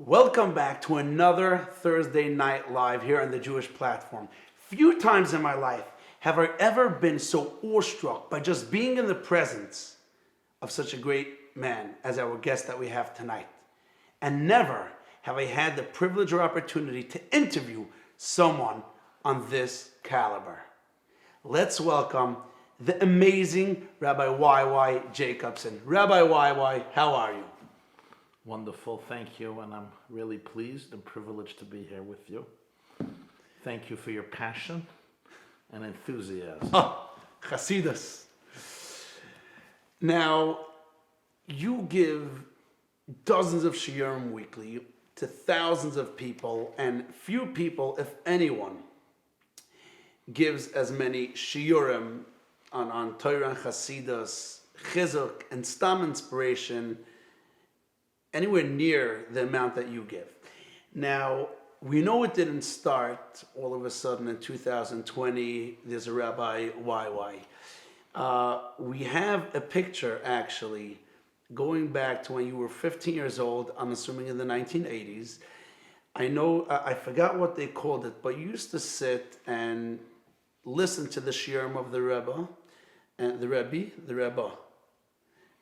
Welcome back to another Thursday Night Live here on the Jewish platform. Few times in my life have I ever been so awestruck by just being in the presence of such a great man as our guest that we have tonight. And never have I had the privilege or opportunity to interview someone on this caliber. Let's welcome the amazing Rabbi YY Jacobson. Rabbi YY, how are you? Wonderful, thank you, and I'm really pleased and privileged to be here with you. Thank you for your passion and enthusiasm. Oh, Chasidus. Now, you give dozens of shiurim weekly to thousands of people, and few people, if anyone, gives as many shiurim on Torah and Chasidus, Chizuk, and Stam inspiration anywhere near the amount that you give. Now, we know it didn't start all of a sudden in 2020. There's a Rabbi YY. We have a picture actually going back to when you were 15 years old, I'm assuming in the 1980s. I know, I forgot what they called it, but you used to sit and listen to the shiurim of the Rebbe, and the Rebbe,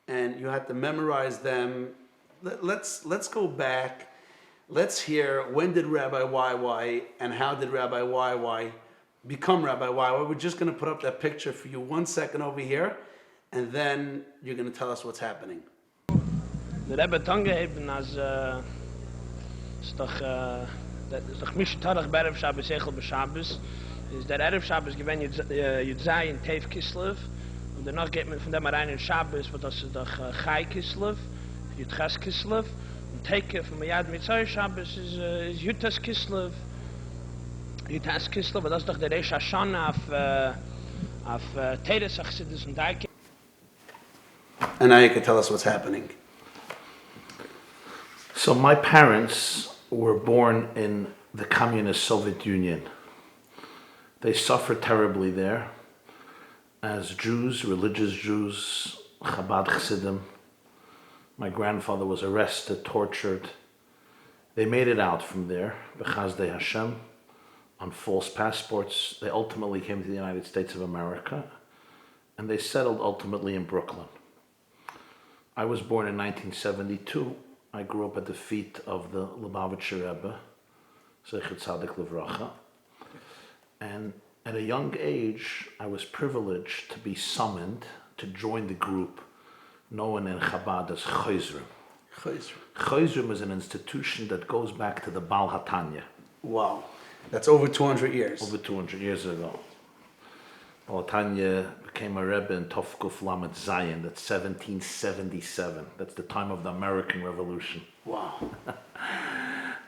and you had to memorize them. Let's go back. Let's hear, when did Rabbi YY and how did Rabbi YY become Rabbi YY? We're just going to put up that picture for you 1 second over here, and then you're going to tell us what's happening. Der Rebbe hat angeheben, als ist doch mich tarach bei Erev Shabbos, Echel bei Shabbos. Ist der Erev Shabbos gewesen Yiddishe in Tev Kislev. Und danach geht man von dem rein in Shabbos, wo das ist doch Chai Kislev, Yudches Kislev. Und Teke von Yad Mitzvah Shabbos ist Yudhes Kislev. Yudhes Kislev, und das ist doch der Reish Hashanah auf Teres Achsidus und Daike. And now you can tell us what's happening. So my parents were born in the communist Soviet Union. They suffered terribly there as Jews, religious Jews, Chabad Chassidim. My grandfather was arrested, tortured. They made it out from there, B'chazdei Hashem, on false passports. They ultimately came to the United States of America, and they settled ultimately in Brooklyn. I was born in 1972. I grew up at the feet of the Lubavitcher Rebbe, Zecher Tzadik Livracha. And at a young age, I was privileged to be summoned to join the group known in Chabad as Chozrim. Chozrim is an institution that goes back to the Baal HaTanya. Wow. That's over 200 years. Over 200 years ago. Baal HaTanya became a Rebbe in Tovkuf Lamed Zayin. That's 1777. That's the time of the American Revolution. Wow.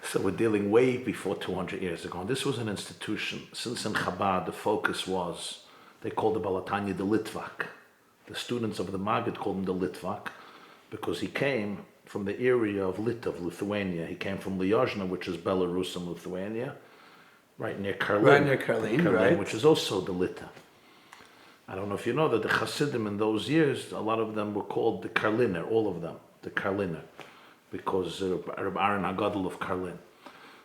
So we're dealing way before 200 years ago. And this was an institution. Since in Chabad, the focus was, they called the Baal HaTanya the Litvak. The students of the Maggid called him the Litvak because he came from the area of Litov, Lithuania. He came from Lyozhna, which is Belarus and Lithuania, right near Karlin. Right near Karlin, right. Which is also the Lita. I don't know if you know that the Hasidim in those years, a lot of them were called the Karliner, all of them, the Karliner, because Reb Aaron Agadol of Karlin.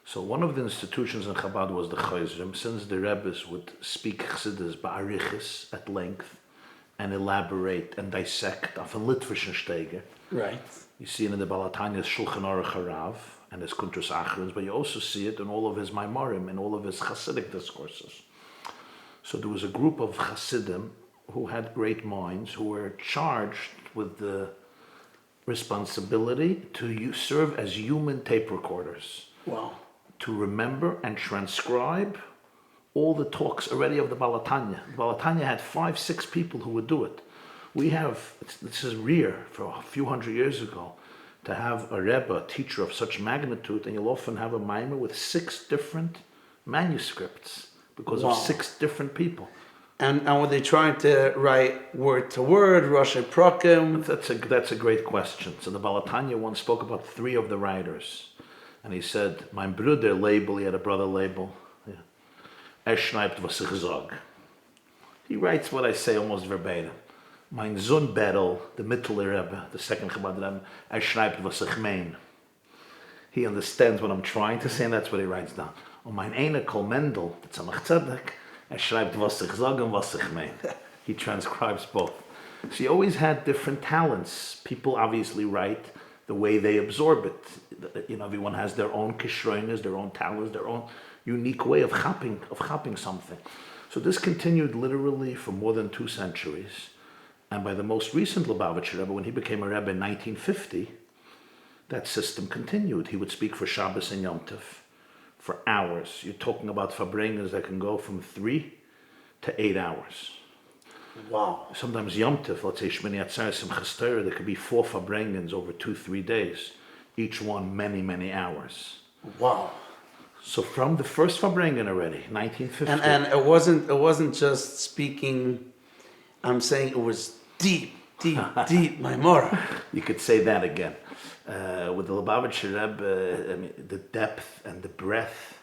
So one of the institutions in Chabad was the Chozrim. Since the Rebbes would speak Chassidus ba'arichis at length, and elaborate and dissect of a Litvischen Steiger. Right. You see it in the Baal HaTanya's Shulchan Aruch Harav and his Kuntras Achrons, but you also see it in all of his Maimarim and all of his Hasidic discourses. So there was a group of Hasidim who had great minds, who were charged with the responsibility to serve as human tape recorders. Wow. To remember and transcribe all the talks already of the Baal HaTanya. The Baal HaTanya had 5-6 people who would do it. We have, this is rare for a few hundred years ago, to have a Rebbe, a teacher of such magnitude, and you'll often have a Maimer with 6 different manuscripts because of 6 different people. And were they trying to write word to word, Rosh Prakim? That's a great question. So the Baal HaTanya once spoke about 3 of the writers. And he said, mein Bruder label, he had a brother label. Schreibt, was ich sag. He writes what I say almost verbatim. Mein Sohn Berel, the Mittler Rebbe, the second Chabad Rebbe, schreibt, was ich mein. he understands what I'm trying to say, and that's what he writes down. Und mein einer Kol Mendel, der Tzemach Tzedek, schreibt, was ich sage und was ich meine. He transcribes both. So he always had different talents. People obviously write the way they absorb it. Everyone has their own kishroinas, their own talents, their own unique way of chapping something. So this continued literally for more than 2 centuries. And by the most recent Lubavitcher Rebbe, when he became a Rebbe in 1950, that system continued. He would speak for Shabbos and Yom Tov for hours. You're talking about farbrengens that can go from 3 to 8 hours. Wow. Sometimes Yom Tov, let's say Shmini Atzeres and Chestorah, there could be 4 farbrengens over 2-3 days, each one many, many hours. Wow. So from the first farbrengen already, 1950. And it wasn't just speaking. I'm saying it was deep, my mora. You could say that again. With the Lubavitcher Rebbe, I mean, the depth and the breadth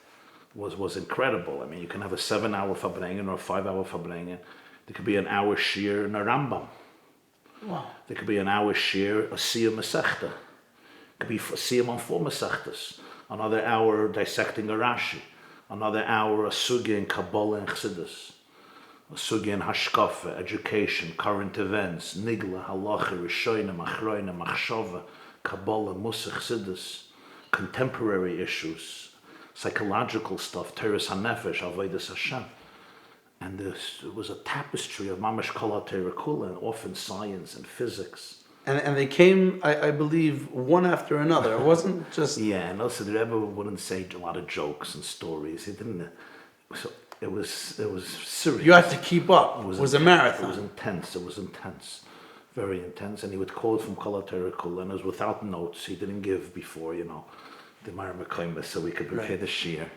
was incredible. I mean, you can have a 7-hour farbrengen or a 5-hour farbrengen. There could be an hour shir in a Rambam. Wow. There could be an hour shir, a Siyam Masechta. It could be a Siyam on 4 Masechtas. Another hour dissecting a Rashi. Another hour a Sugya in Kabbalah and Chassidus. A Sugya in Hashkafa, education, current events, Nigla, Halacha, Rishonim, Achroinim, Machshava, Kabbalah, Musach, Chassidus, contemporary issues, psychological stuff, Teres HaNefesh, Avodas Hashem. And it was a tapestry of Mamash Kol HaTeira and often science and physics. And they came, I believe, one after another. It wasn't just... Yeah, and also the Rebbe wouldn't say a lot of jokes and stories. He didn't... So it was serious. You had to keep up. It was a marathon. It was intense. Very intense. And he would quote from Kol HaTeira and it was without notes. He didn't give before, the Mar Mekayma, so we could prepare the shir.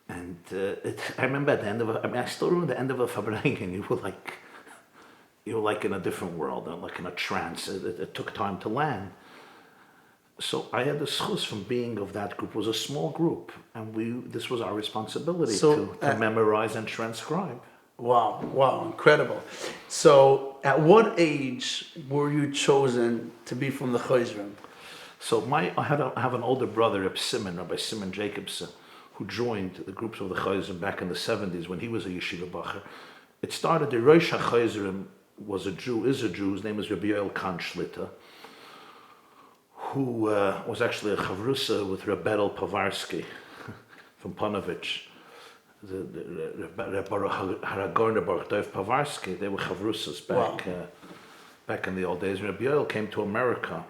And I remember at the end of I still remember the end of a farbrengen, you were like in a different world, like in a trance. It took time to land. So I had the schus from being of that group. It was a small group, and this was our responsibility to memorize and transcribe. Wow, incredible. So at what age were you chosen to be from the Chayzrim? So I have an older brother, Rabbi Jacobson, who joined the groups of the Chayzrim back in the 70s when he was a yeshiva bacher. It started, the Rosh HaChayzrim is a Jew, his name is Rabbi YY Shlita, who was actually a chavrusa with Rebel Povarsky from Panovich. Haragorn Baruch Dov Povarsky, they were chavrusas back in the old days. Rabbi YY came to America,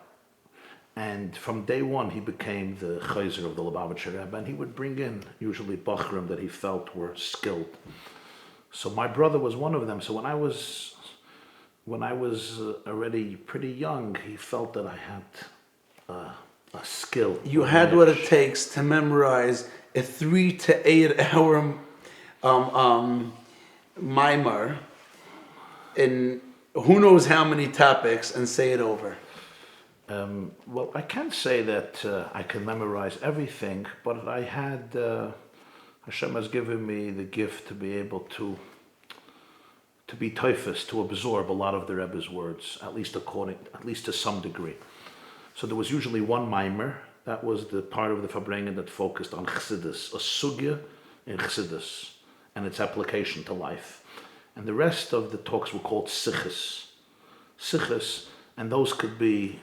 and from day one he became the chayzer of the Lubavitcher Rebbe, and he would bring in usually bachrim that he felt were skilled. So my brother was one of them. So when I was already pretty young, he felt that I had a skill. You had what it takes to memorize a 3 to 8 hour mimer in who knows how many topics and say it over. Well, I can't say that I can memorize everything, but I had Hashem has given me the gift to be able to be typhus, to absorb a lot of the Rebbe's words, at least to some degree. So there was usually one mimer. That was the part of the farbrengen that focused on Chassidus, a sugya in Chassidus, and its application to life. And the rest of the talks were called sichos, and those could be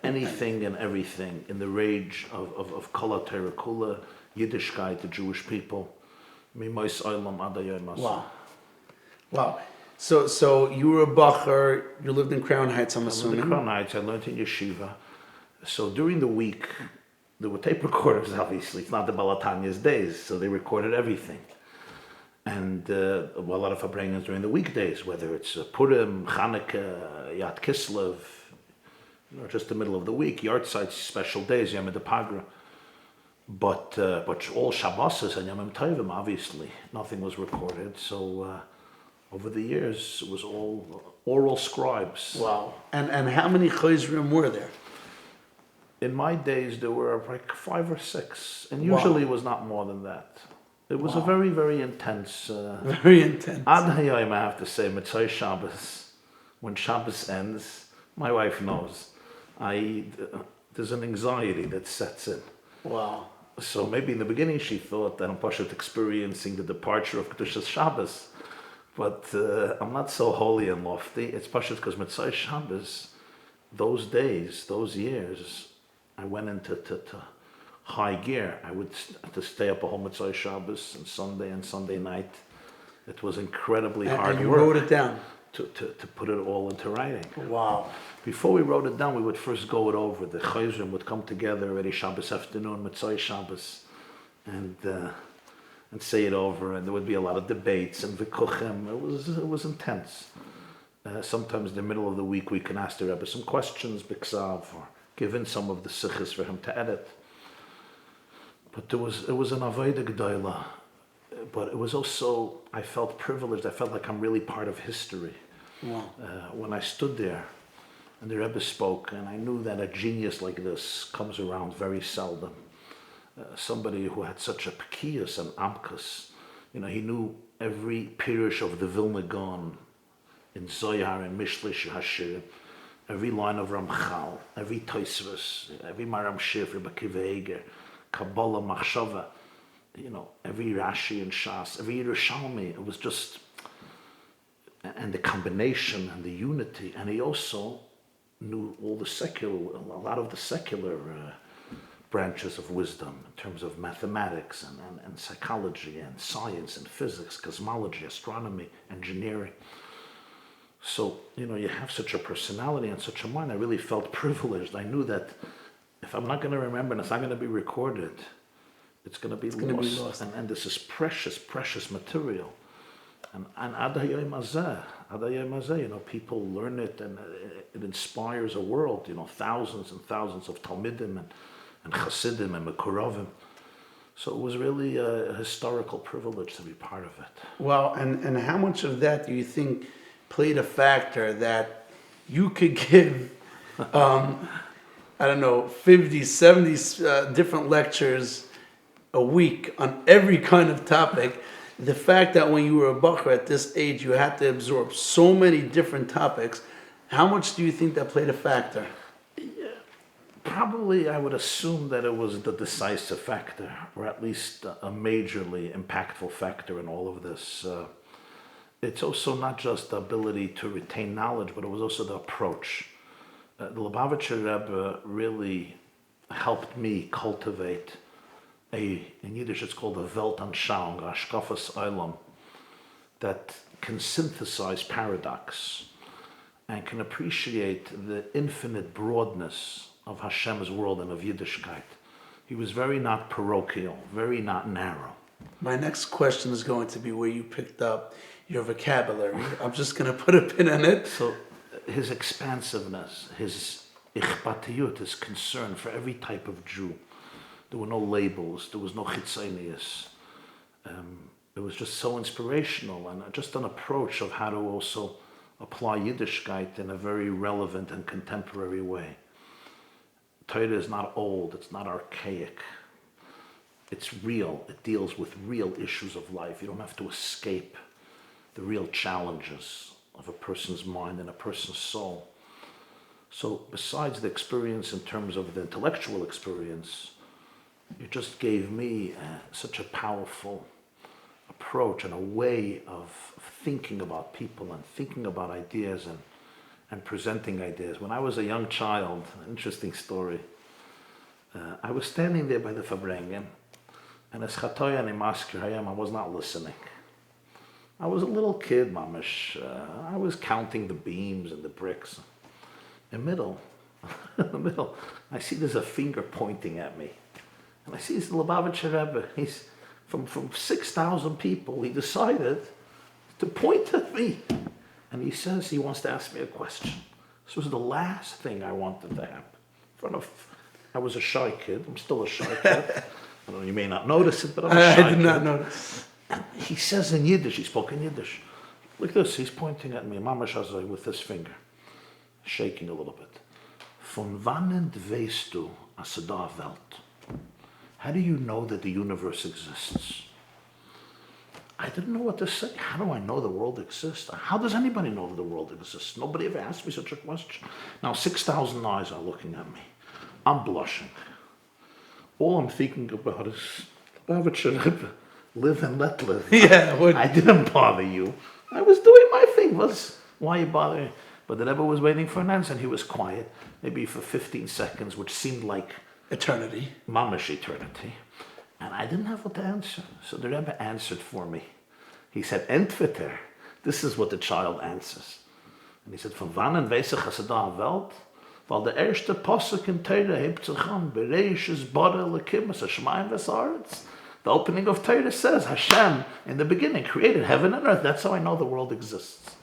anything and everything in the range of Kol HaTeira Kula, Yiddishkeit, the Jewish people. Wow. So you were a bacher, you lived in Crown Heights, I'm assuming. In Crown Heights, I learned in yeshiva. So during the week, there were tape recorders, obviously. It's not the Balatanya's days, so they recorded everything. And a lot of farbrengens during the weekdays, whether it's Purim, Chanukah, Yat Kislev, just the middle of the week, Yartzites, special days, Yom Pagra. But all Shabbos and Yom Tovim, obviously, nothing was recorded. So over the years, it was all oral scribes. Wow. And how many chayzrim were there? In my days, there were like 5 or 6, and usually it was not more than that. It was a very, very intense. Very intense. Ad hayom, I have to say, Mitzvah Shabbos, when Shabbos ends, my wife knows, there's an anxiety that sets in. Wow. So maybe in the beginning she thought that I'm Pashat experiencing the departure of Kedushas Shabbos. But I'm not so holy and lofty. It's Pashat because Mitzvah Shabbos, those days, those years, I went into to high gear. I would to stay up a whole Mitzvah Shabbos and Sunday night. It was incredibly hard And you work. wrote it down. To put it all into writing. Wow. Before we wrote it down, we would first go it over. The Chayzrim would come together already Shabbos afternoon, Mitzvah Shabbos, and say it over. And there would be a lot of debates and vikuchim. It was intense. Sometimes in the middle of the week, we can ask the Rebbe some questions, biksav, or give in some of the sichos for him to edit. But it was an avodah gedolah. But it was also, I felt privileged. I felt like I'm really part of history. Wow. When I stood there and the Rebbe spoke, and I knew that a genius like this comes around very seldom. Somebody who had such a pekiyus and amkus. He knew every pirush of the Vilna Gaon in Zohar and Mishlish Hashir, every line of Ramchal, every Tosfos, every Maram Shif, Rebbe Akiva Eiger, Kabbalah, Machshava, every Rashi and Shas, every Yerushalmi. It was just, and the combination and the unity. And he also knew all a lot of the secular branches of wisdom in terms of mathematics and psychology and science and physics, cosmology, astronomy, engineering. So, you have such a personality and such a mind. I really felt privileged. I knew that if I'm not going to remember and it's not going to be recorded, it's going to be lost. And this is precious, precious material. And ad hayom hazeh, people learn it and it inspires a world, thousands and thousands of Talmidim and Chasidim and Mekurovim. So it was really a historical privilege to be part of it. Well, and how much of that do you think played a factor that you could give, 50, 70 different lectures a week on every kind of topic? The fact that when you were a bacher at this age, you had to absorb so many different topics, how much do you think that played a factor? Probably I would assume that it was the decisive factor, or at least a majorly impactful factor in all of this. It's also not just the ability to retain knowledge, but it was also the approach. The Lubavitcher Rebbe really helped me cultivate in Yiddish it's called a Weltanschauung, a Hashkafas Olam, that can synthesize paradox and can appreciate the infinite broadness of Hashem's world and of Yiddishkeit. He was very not parochial, very not narrow. My next question is going to be where you picked up your vocabulary. I'm just going to put a pin in it. So his expansiveness, his ichbatiyut, his concern for every type of Jew. There were no labels, there was no chitzonius. It was just so inspirational and just an approach of how to also apply Yiddishkeit in a very relevant and contemporary way. Torah is not old, it's not archaic. It's real, it deals with real issues of life. You don't have to escape the real challenges of a person's mind and a person's soul. So besides the experience in terms of the intellectual experience, it just gave me such a powerful approach and a way of thinking about people and thinking about ideas and presenting ideas. When I was a young child, an interesting story, I was standing there by the Fabrengen, and as Chatoyan in Masker Hayam, I was not listening. I was a little kid, mamish. I was counting the beams and the bricks. In the middle, I see there's a finger pointing at me. And I see it's the Lubavitcher Rebbe. He's from 6,000 people. He decided to point at me. And he says he wants to ask me a question. This was the last thing I wanted to happen. I was a shy kid. I'm still a shy kid. I don't know, you may not notice it, but I'm a shy kid. I did not notice. And he says in Yiddish, he spoke in Yiddish. Look at this, he's pointing at me, Mamash Hazai, with this finger, shaking a little bit. Von wannen weißt du, as da Welt? How do you know that the universe exists? I didn't know what to say. How do I know the world exists? How does anybody know that the world exists? Nobody ever asked me such a question. Now 6,000 eyes are looking at me. I'm blushing. all I'm thinking about is, Rebbe, live and let live. Yeah, I didn't bother you. I was doing my thing. Why you bothering? But the Rebbe was waiting for an answer, and he was quiet, maybe for 15 seconds, which seemed like eternity. mamash eternity. And I didn't have what to answer. So the Rebbe answered for me. He said, Entweder. This is what the child answers. And he said, Von wannen weiß ich, dass da Welt? Weil der erste Posuk in Teire hebt sich an, Bereish is Bore Lekim, es Shemaim Vesarets. The opening of Teire says, Hashem, in the beginning, created heaven and earth. That's how I know the world exists.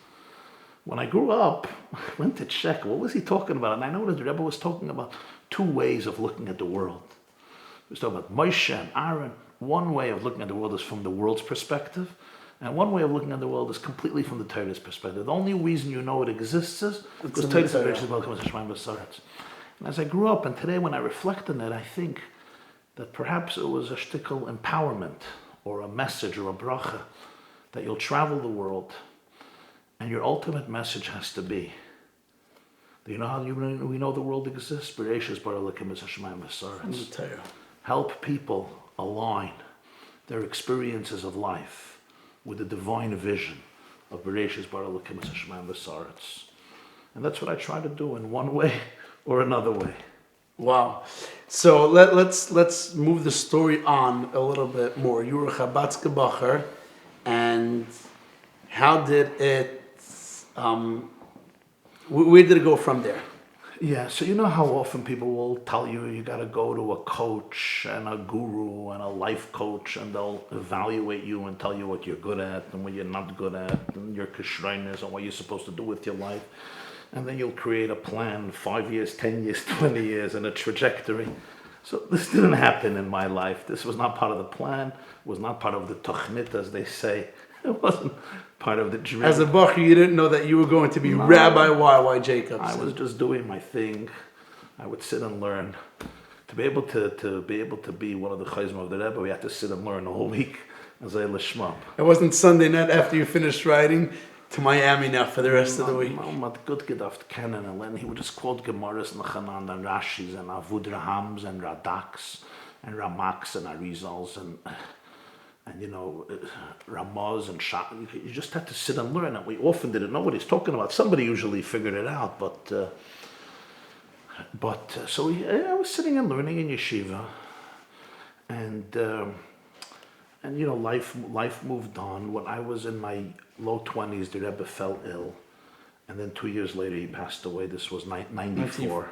When I grew up, I went to check, what was he talking about? And I noticed the Rebbe was talking about two ways of looking at the world. He was talking about Moshe and Aaron. One way of looking at the world is from the world's perspective, and one way of looking at the world is completely from the Torah's perspective. The only reason you know it exists is because Torah says, and as I grew up, and today when I reflect on it, I think that perhaps it was a shtickle empowerment, or a message, or a bracha, that you'll travel the world, and your ultimate message has to be, do you know how we know the world exists? Help people align their experiences of life with the divine vision of Bereshis Bara Elokim Es Hashemayim V'Saaretz. And that's what I try to do in one way or another way. Wow. So let's move the story on a little bit more. You were a Chabadske Bacher, and how did it, where did it go from there? Yeah, so you know how often people will tell you you got to go to a coach and a guru and a life coach, and they'll evaluate you and tell you what you're good at and what you're not good at, and your kishreinis and what you're supposed to do with your life. And then you'll create a plan, 5 years, 10 years, 20 years, and a trajectory. So this didn't happen in my life. This was not part of the plan, was not part of the tochnit, as they say. It wasn't part of the dream. As a Bacher, you didn't know that you were going to be Rabbi YY Jacobson. I was just doing my thing. I would sit and learn. To be able to be one of the chayzim of the Rebbe, we had to sit and learn the whole week. As a lishma. It wasn't Sunday night after you finished writing to Miami now for the rest of the week. Mom good gedacht kennen, and then he would just quote Gemaras and Chanan and Rashis and Avudrahams and Radaks and Ramaks and Arizals and you know, Ramaz and Shah. You just had to sit and learn it. We often didn't know what he's talking about. Somebody usually figured it out, but I was sitting and learning in yeshiva, and you know, life moved on. When I was in my low 20s, the Rebbe fell ill, and then 2 years later he passed away. This was 94,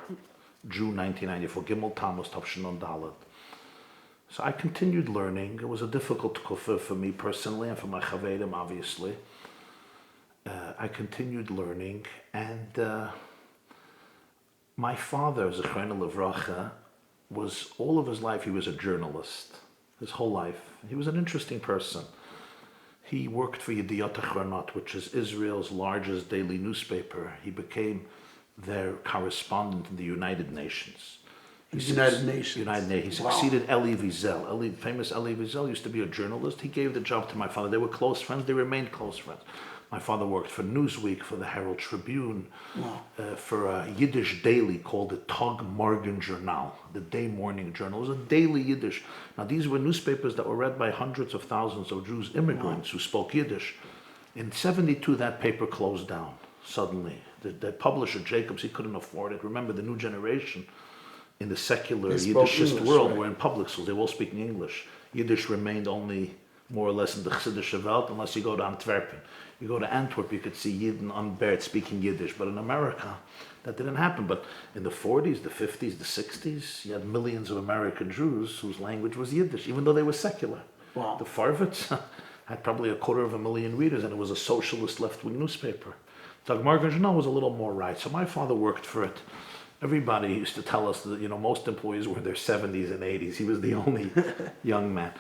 June 1994. Gimel Tammuz Tavshin Dalet. So I continued learning. It was a difficult kufa for me personally and for my chavedim, obviously. I continued learning, and my father, Zechrona Levracha, was all of his life he was a journalist. His whole life, he was an interesting person. He worked for Yediot Achronot, which is Israel's largest daily newspaper. He became their correspondent in the United Nations. United Nations. He succeeded Elie Wiesel. Famous Elie Wiesel used to be a journalist. He gave the job to my father. They were close friends. They remained close friends. My father worked for Newsweek, for the Herald Tribune, for a Yiddish daily called the Tag Morgen Journal, the Day Morning Journal. It was a daily Yiddish. Now, these were newspapers that were read by hundreds of thousands of Jews, immigrants who spoke Yiddish. In 72, that paper closed down suddenly. The publisher, Jacobson, he couldn't afford it. Remember, the new generation in the secular Yiddishist world were in public schools. They were all speaking English. Yiddish remained only more or less in the Chassidische Welt, unless you go to Antwerpen. You go to Antwerp, you could see Yidden unbared speaking Yiddish. But in America, that didn't happen. But in the 40s, the 50s, the 60s, you had millions of American Jews whose language was Yiddish, even though they were secular. Wow. The Farvitz had probably 250,000 readers, and it was a socialist left-wing newspaper. Tag Morgen Journal was a little more right. So my father worked for it. Everybody used to tell us that, you know, most employees were in their 70s and 80s. He was the only young man.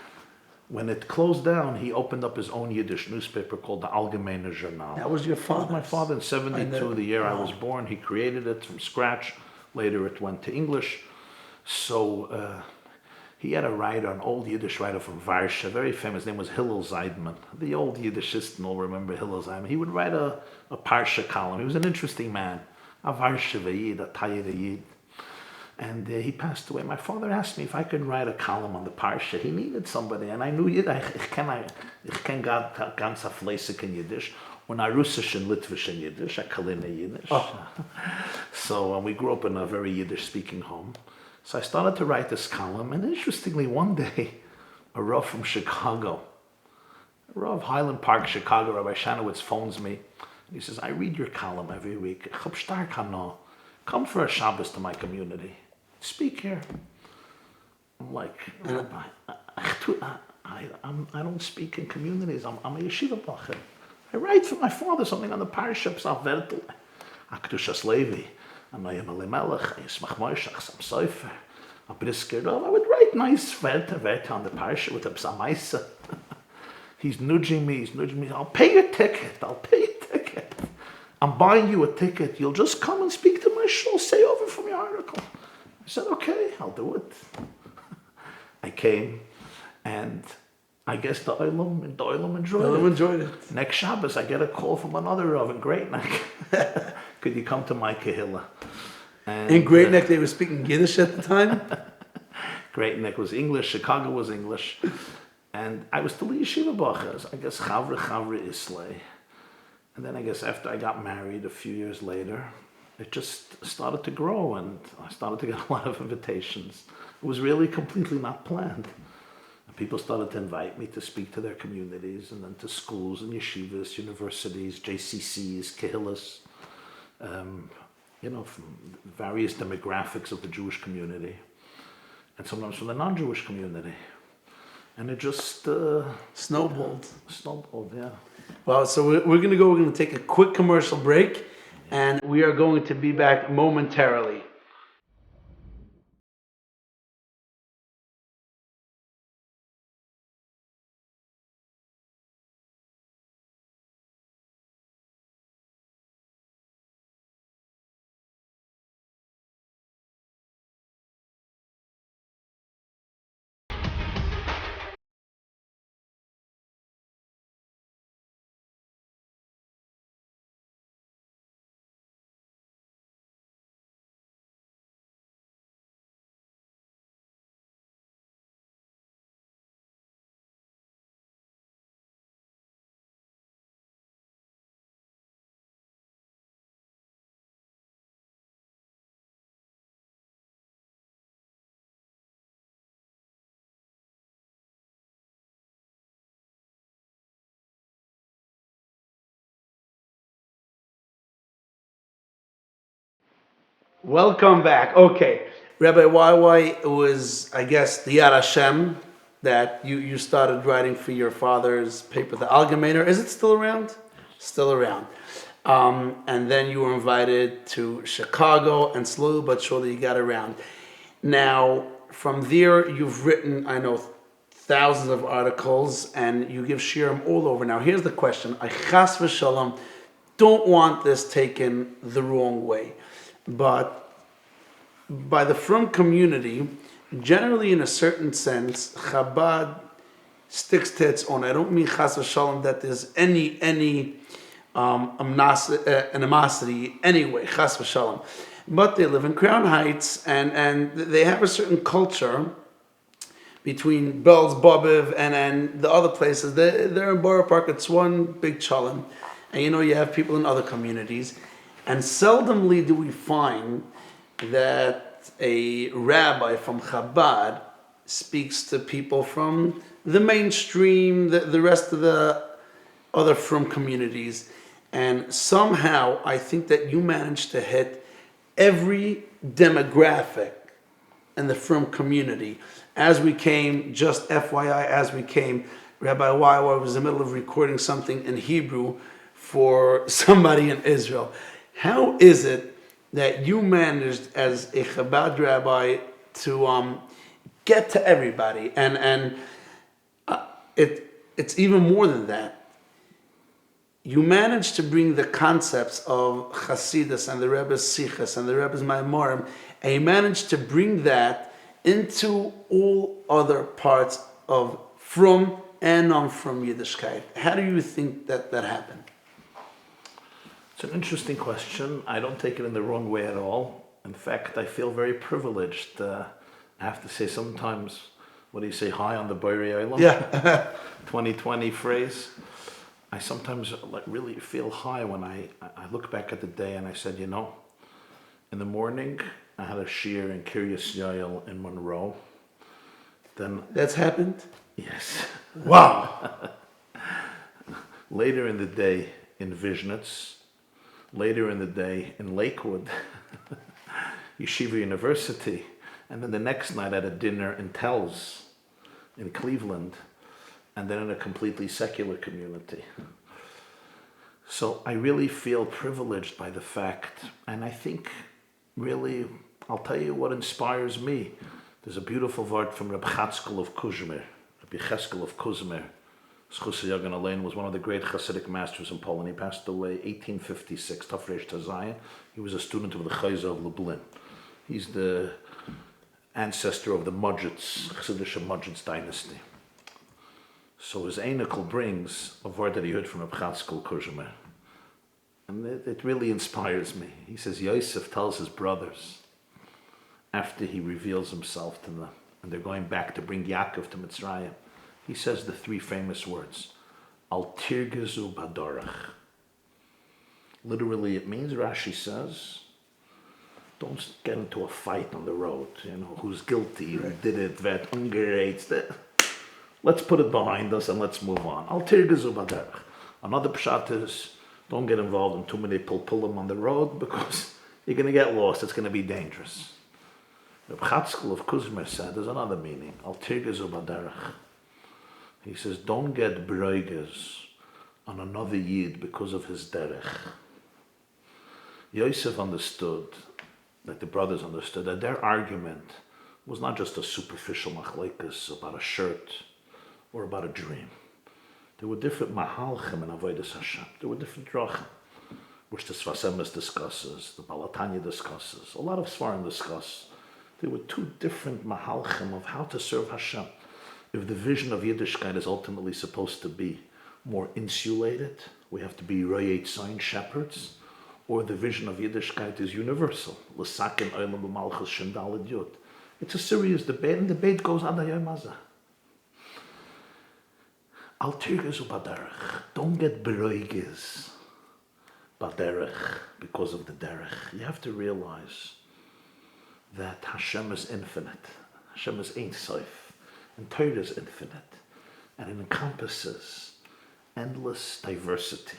When it closed down, he opened up his own Yiddish newspaper called the Allgemeine Journal. That was your father? That was my father in 72, the year I was born. He created it from scratch. Later it went to English. So he had a writer, an old Yiddish writer from Varsha, very famous. His name was Hillel Zeidman. The old Yiddishisten will remember Hillel Zeidman. He would write a Parsha column. He was an interesting man. A Varsha Yid, a Tayir Yid. And he passed away. My father asked me if I could write a column on the parsha. He needed somebody, and I knew ich kann ganz auf Lesik in Yiddish, und a Russisch and Litvish in Yiddish, a Kalina Yiddish. Oh. So we grew up in a very Yiddish-speaking home. So I started to write this column, and interestingly, one day, a Rav from Chicago, a Rav Highland Park, Chicago, Rabbi Shanowitz phones me. He says, I read your column every week. Come for a Shabbos to my community. Speak here. I'm like, Rabbi, I don't speak in communities. I'm a yeshiva bacher. I write for my father something on the parasha, Psal Vertel, Akdushas Levi, Anayim Elimelech, Yismach Moishach, Sam Sofer, a Brisker Rav. I would write nice Verte on the parasha with a Psal Maisa. He's nudging me. I'll pay your ticket. I'm buying you a ticket. You'll just come and speak to my shul. Say over from your article. I said, okay, I'll do it. I came, and I guess the Olam enjoyed it. Next Shabbos, I get a call from another Rav in Great Neck. Could you come to my Kehillah? In Great Neck, they were speaking Yiddish at the time? Great Neck was English, Chicago was English. And I was still a yeshiva bachas. I guess Chavre Islay. And then I guess after I got married a few years later, it just started to grow, and I started to get a lot of invitations. It was really completely not planned. And people started to invite me to speak to their communities, and then to schools and yeshivas, universities, JCCs, kehillas, from various demographics of the Jewish community, and sometimes from the non-Jewish community. And it just snowballed. Yeah. Well, so we're going to take a quick commercial break, and we are going to be back momentarily. Welcome back. Okay, Rabbi YY, was, I guess, the Yad Hashem that you started writing for your father's paper, the Algemeiner. Is it still around? Still around. And then you were invited to Chicago, and slowly but surely you got around. Now, from there, you've written, I know, thousands of articles, and you give shiurim all over. Now, here's the question. I chas v'shalom don't want this taken the wrong way. But by the frum community, generally in a certain sense, Chabad sticks to its own. I don't mean chas v'shalom that there's any animosity anyway, chas v'shalom. But they live in Crown Heights, and they have a certain culture between Belz, Bobiv, and the other places. They're in Borough Park. It's one big challah. And you have people in other communities. And seldomly do we find that a rabbi from Chabad speaks to people from the mainstream, the rest of the other frum communities. And somehow I think that you managed to hit every demographic in the frum community. As we came, just FYI, Rabbi YY was in the middle of recording something in Hebrew for somebody in Israel. How is it that you managed as a Chabad rabbi to get to everybody? And it's even more than that. You managed to bring the concepts of Chasidus and the Rebbe's Sichas and the Rebbe's Maimorim, and you managed to bring that into all other parts of frum and non-frum Yiddishkeit. How do you think that happened? It's an interesting question. I don't take it in the wrong way at all. In fact, I feel very privileged. I have to say sometimes, what do you say, high on the Boiri Island? Yeah. 2020 phrase. I sometimes really feel high when I look back at the day and I said, you know, in the morning I had a shiur in Kiryas Yael in Monroe. Then That's happened? yes. Wow. Later in the day in Vishnitz, later in the day in Lakewood, Yeshiva University, and then the next night at a dinner in Tells in Cleveland, and then in a completely secular community. So I really feel privileged by the fact, and I think really, I'll tell you what inspires me. There's a beautiful word from Rabbi Cheskel of Kuzmer. Rabbi Cheskel of Kuzmer, Schusser Yagan Alein, was one of the great Hasidic masters in Poland. He passed away 1856, Tafresh Tazaya. He was a student of the Chayza of Lublin. He's the ancestor of the Mudgets, Chassidische Mudgets dynasty. So his Einikel brings a word that he heard from Rabbi Cheskel Kuzmer. And it really inspires me. He says, Yosef tells his brothers, after he reveals himself to them, and they're going back to bring Yaakov to Mitzrayim, he says the three famous words, Al tirgezu badorach. Literally, it means, Rashi says, don't get into a fight on the road. You know, who's guilty, who did it, vet ungereizt. Let's put it behind us and let's move on. Al tirgezu badorach. Another pshat is, don't get involved in too many pulpulim on the road because you're going to get lost. It's going to be dangerous. Reb Chatzkel of Kuzmer said, there's another meaning. Al tirgezu baderech. He says, don't get broiges on another Yid because of his derech. Yosef understood, like the brothers understood, that their argument was not just a superficial machlekes about a shirt or about a dream. There were different mahalchim in Avodas Hashem. There were different drachim, which the Sfas Emes discusses, the Balatanya discusses, a lot of Svarim discuss. There were two different mahalchim of how to serve Hashem. If the vision of Yiddishkeit is ultimately supposed to be more insulated, we have to be royet sign shepherds, or the vision of Yiddishkeit is universal. L'sakin olam b'malchus shem daled yud. It's a serious debate, and the debate goes ad hayom hazeh. Al tirgezu baderech. Don't get beroiges baderech because of the derech. You have to realize that Hashem is infinite. Hashem is Ein Sof. And Torah is infinite. And it encompasses endless diversity.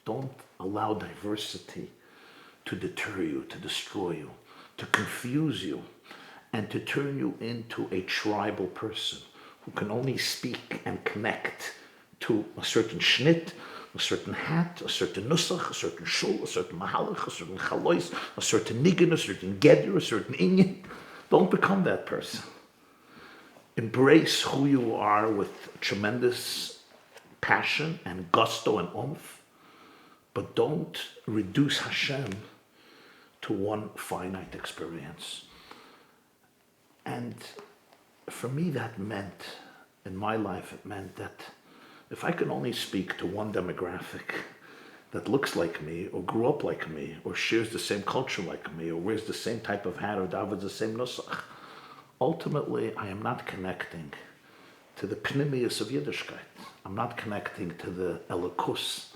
Don't allow diversity to deter you, to destroy you, to confuse you, and to turn you into a tribal person who can only speak and connect to a certain shnit, a certain hat, a certain nusach, a certain shul, a certain mahalach, a certain chalois, a certain niggin, a certain geder, a certain inyan. Don't become that person. Embrace who you are with tremendous passion and gusto and oomph, but don't reduce Hashem to one finite experience. And for me, that meant, in my life, it meant that if I can only speak to one demographic that looks like me, or grew up like me, or shares the same culture like me, or wears the same type of hat, or davens the same nusach, ultimately I am not connecting to the pnimius of Yiddishkeit. I'm not connecting to the elikus.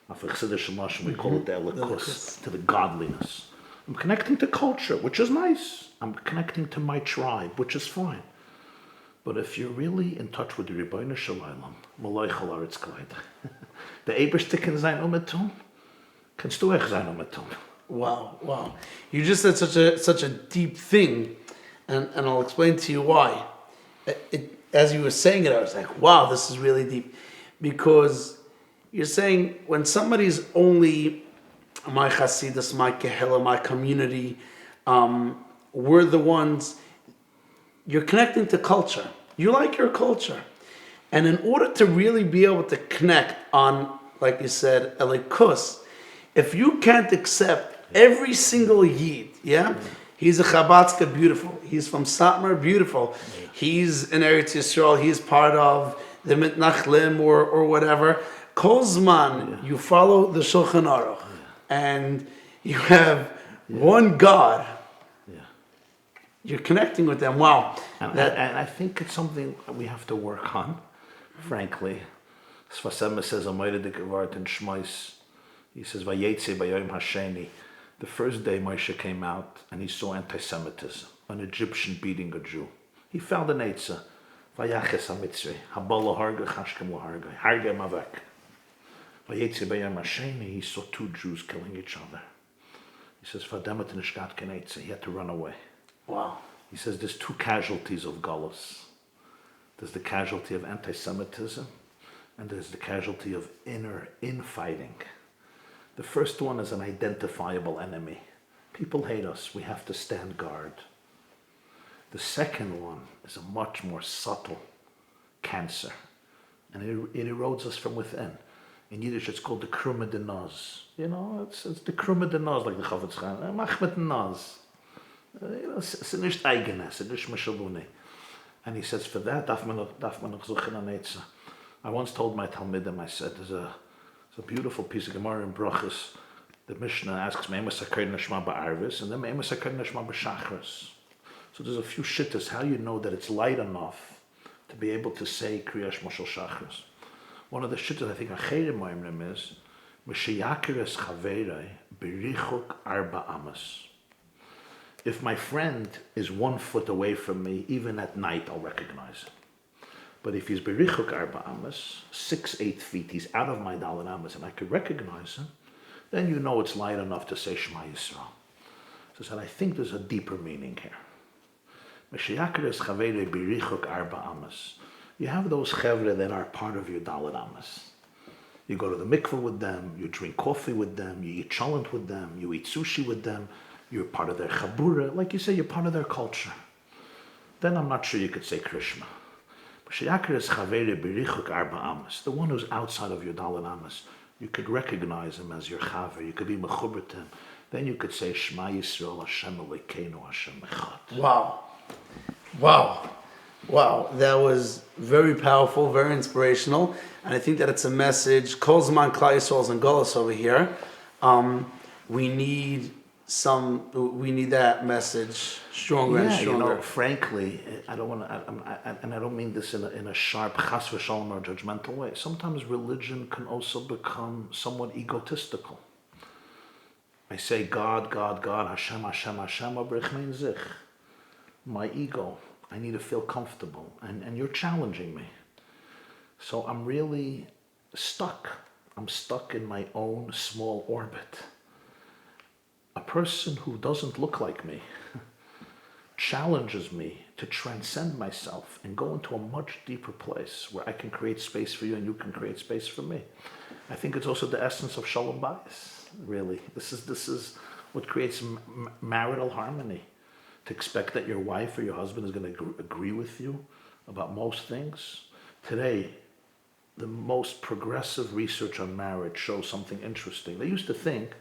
Of Chassidische Mashal, we call it the elikus, to the godliness. I'm connecting to culture, which is nice. I'm connecting to my tribe, which is fine. But if you're really in touch with the Rebbeinu Shalom, Malay Chalaretz Kavod, the Eberste can sein umetum, kannst du echt sein umetum. Wow. You just said such a deep thing, and I'll explain to you why. As you were saying it, I was like, wow, this is really deep. Because you're saying when somebody's only my Hasidus, my Kehillah, my community, we're the ones, you're connecting to culture. You like your culture. And in order to really be able to connect on, like you said, Elikus, if you can't accept every single Yid, he's a Chabadska, beautiful. He's from Satmar, beautiful. He's in Eretz Yisrael, he's part of the Mitnachlim or whatever. Kol Zman, you follow the Shulchan Aruch, and you have one God you're connecting with them. Wow. And I think it's something we have to work on, frankly. Sfasema says, in Shmois, he says, Vayetze Bayom Hasheni. The first day Moshe came out and he saw anti-Semitism, an Egyptian beating a Jew. He found an Eitzah. Vayaches HaMitzri, Habala Harga, Chashkem Laharga, Harga Mavek. Vayetze Bayom Hasheni, he saw two Jews killing each other. He says, Vademet Nishkat Kenetze, he had to run away. Wow. He says there's two casualties of Galus. There's the casualty of anti-Semitism, and there's the casualty of inner infighting. The first one is an identifiable enemy. People hate us. We have to stand guard. The second one is a much more subtle cancer, and it erodes us from within. In Yiddish, it's called the Krumme de Naz. You know, it's the Krumme de Naz, like the Chavetz Chaim. Mach mit Naz. It's nicht eigenes, it's nicht mishaluni. And he says, for that, darf man noch suchen an Eitzah. I once told my Talmidim, I said, there's a beautiful piece of Gemara in Brachos. The Mishnah asks, Me'ema sakar nashma ba'arvis, and then Me'ema sakar nashma b'shachris. So there's a few shittas, how you know that it's light enough to be able to say Kriyash Moshel Shachris. One of the shittas I think Acherim Moimrim is, M'sheyakeres chaverei berichuk arba amas. If my friend is 1 foot away from me, even at night, I'll recognize him. But if he's berichuk arba amas, 6-8 feet, he's out of my dalet amas, and I could recognize him, then you know it's light enough to say Shema Yisrael. So I said, I think there's a deeper meaning here. M'sheyakeres chaverei berichuk arba amas. You have those chevre that are part of your dalet amas. You go to the mikveh with them, you drink coffee with them, you eat cholent with them, you eat sushi with them, you're part of their chabura, like you say, you're part of their culture. Then I'm not sure you could say Krishma. The one who's outside of your dalet amas, you could recognize him as your chaver, you could be mechuber to him. Then you could say Shema Yisrael Hashem Elokeinu Hashem Echad. Wow. Wow. Wow. That was very powerful, very inspirational. And I think that it's a message. Kol Zman Klal Yisrael's and Golos over here. We need that message stronger and stronger. You know, frankly, I don't want to, and I don't mean this in a sharp chas v'shalom or judgmental way. Sometimes religion can also become somewhat egotistical. I say God, God, God, Hashem, Hashem, Hashem, aber ich mein sich. My ego, I need to feel comfortable, and you're challenging me. So I'm really stuck. I'm stuck in my own small orbit. A person who doesn't look like me challenges me to transcend myself and go into a much deeper place where I can create space for you and you can create space for me. I think it's also the essence of shalom bayis, really. This is what creates marital harmony. To expect that your wife or your husband is going to agree with you about most things. Today, the most progressive research on marriage shows something interesting. They used to think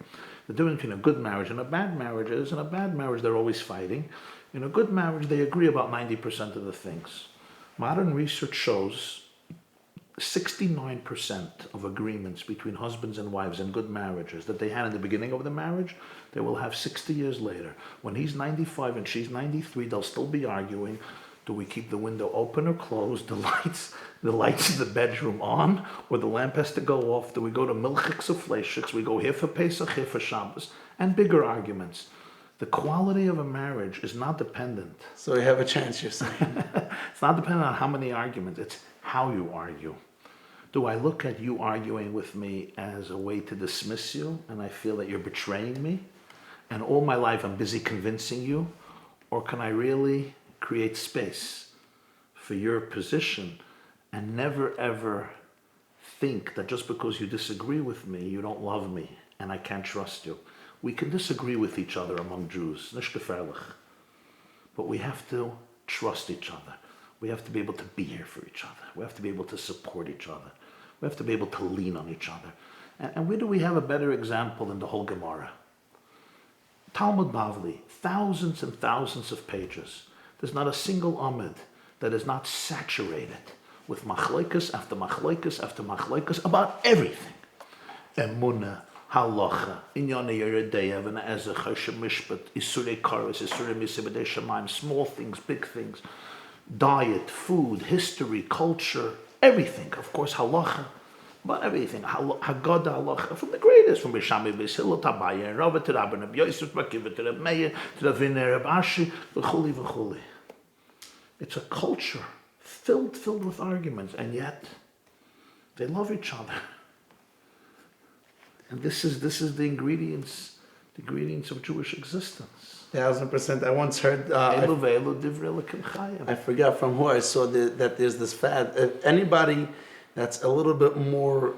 the difference between a good marriage and a bad marriage is, in a bad marriage they're always fighting. In a good marriage they agree about 90% of the things. Modern research shows 69% of agreements between husbands and wives in good marriages that they had in the beginning of the marriage, they will have 60 years later. When he's 95 and she's 93, they'll still be arguing. Do we keep the window open or closed? The lights in the bedroom on, or the lamp has to go off? Do we go to milchiks or fleishiks? We go here for Pesach, here for Shabbos, and bigger arguments. The quality of a marriage is not dependent. So we have a chance, you're saying. It's not dependent on how many arguments, it's how you argue. Do I look at you arguing with me as a way to dismiss you, and I feel that you're betraying me, and all my life I'm busy convincing you? Or can I really create space for your position and never ever think that just because you disagree with me, you don't love me and I can't trust you? We can disagree with each other among Jews, nicht gefährlich, but we have to trust each other. We have to be able to be here for each other. We have to be able to support each other. We have to be able to lean on each other. And where do we have a better example than the whole Gemara? Talmud Bavli, thousands and thousands of pages. There's not a single amid that is not saturated with machlokes after machlokes after machlokes about everything. Emunah, halacha, inyane yeredeya, v'na'ezeh, choshem mishpat, isurei karos, isurei misibedei shamayim, small things, big things, diet, food, history, culture, everything. Of course, halacha, but everything. Haggadah halacha, from the greatest, from Bishami Beis Hillel to Abaye, and Rava to Rabbi Yosef, to Rabbi Meir, to Rabbi Ashi, v'chuli v'chuli. It's a culture filled with arguments, and yet they love each other. And this is the ingredients of Jewish existence. 1,000%. I once heard. I forgot from who I saw that there's this fad. If anybody that's a little bit more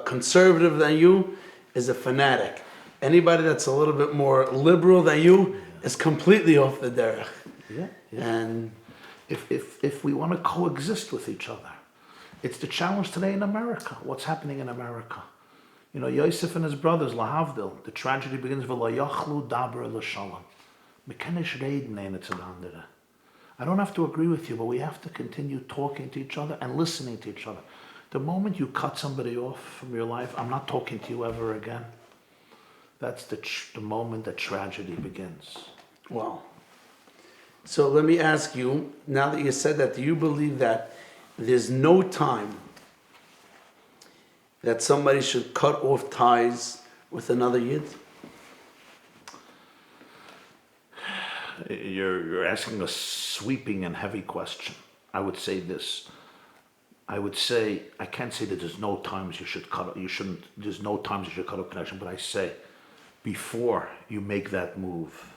conservative than you is a fanatic. Anybody that's a little bit more liberal than you is completely off the derech. Yeah. And if we want to coexist with each other, it's the challenge today in America. What's happening in America? You know, Yosef and his brothers, Lahavdil, the tragedy begins with La Yachlu Daber L'Shalom. I don't have to agree with you, but we have to continue talking to each other and listening to each other. The moment you cut somebody off from your life, I'm not talking to you ever again. That's the moment that tragedy begins. wow. So let me ask you, now that you said that, do you believe that there's no time that somebody should cut off ties with another Yid? You're asking a sweeping and heavy question. I would say this. I can't say that there's no times there's no times you should cut off connection, but I say, before you make that move,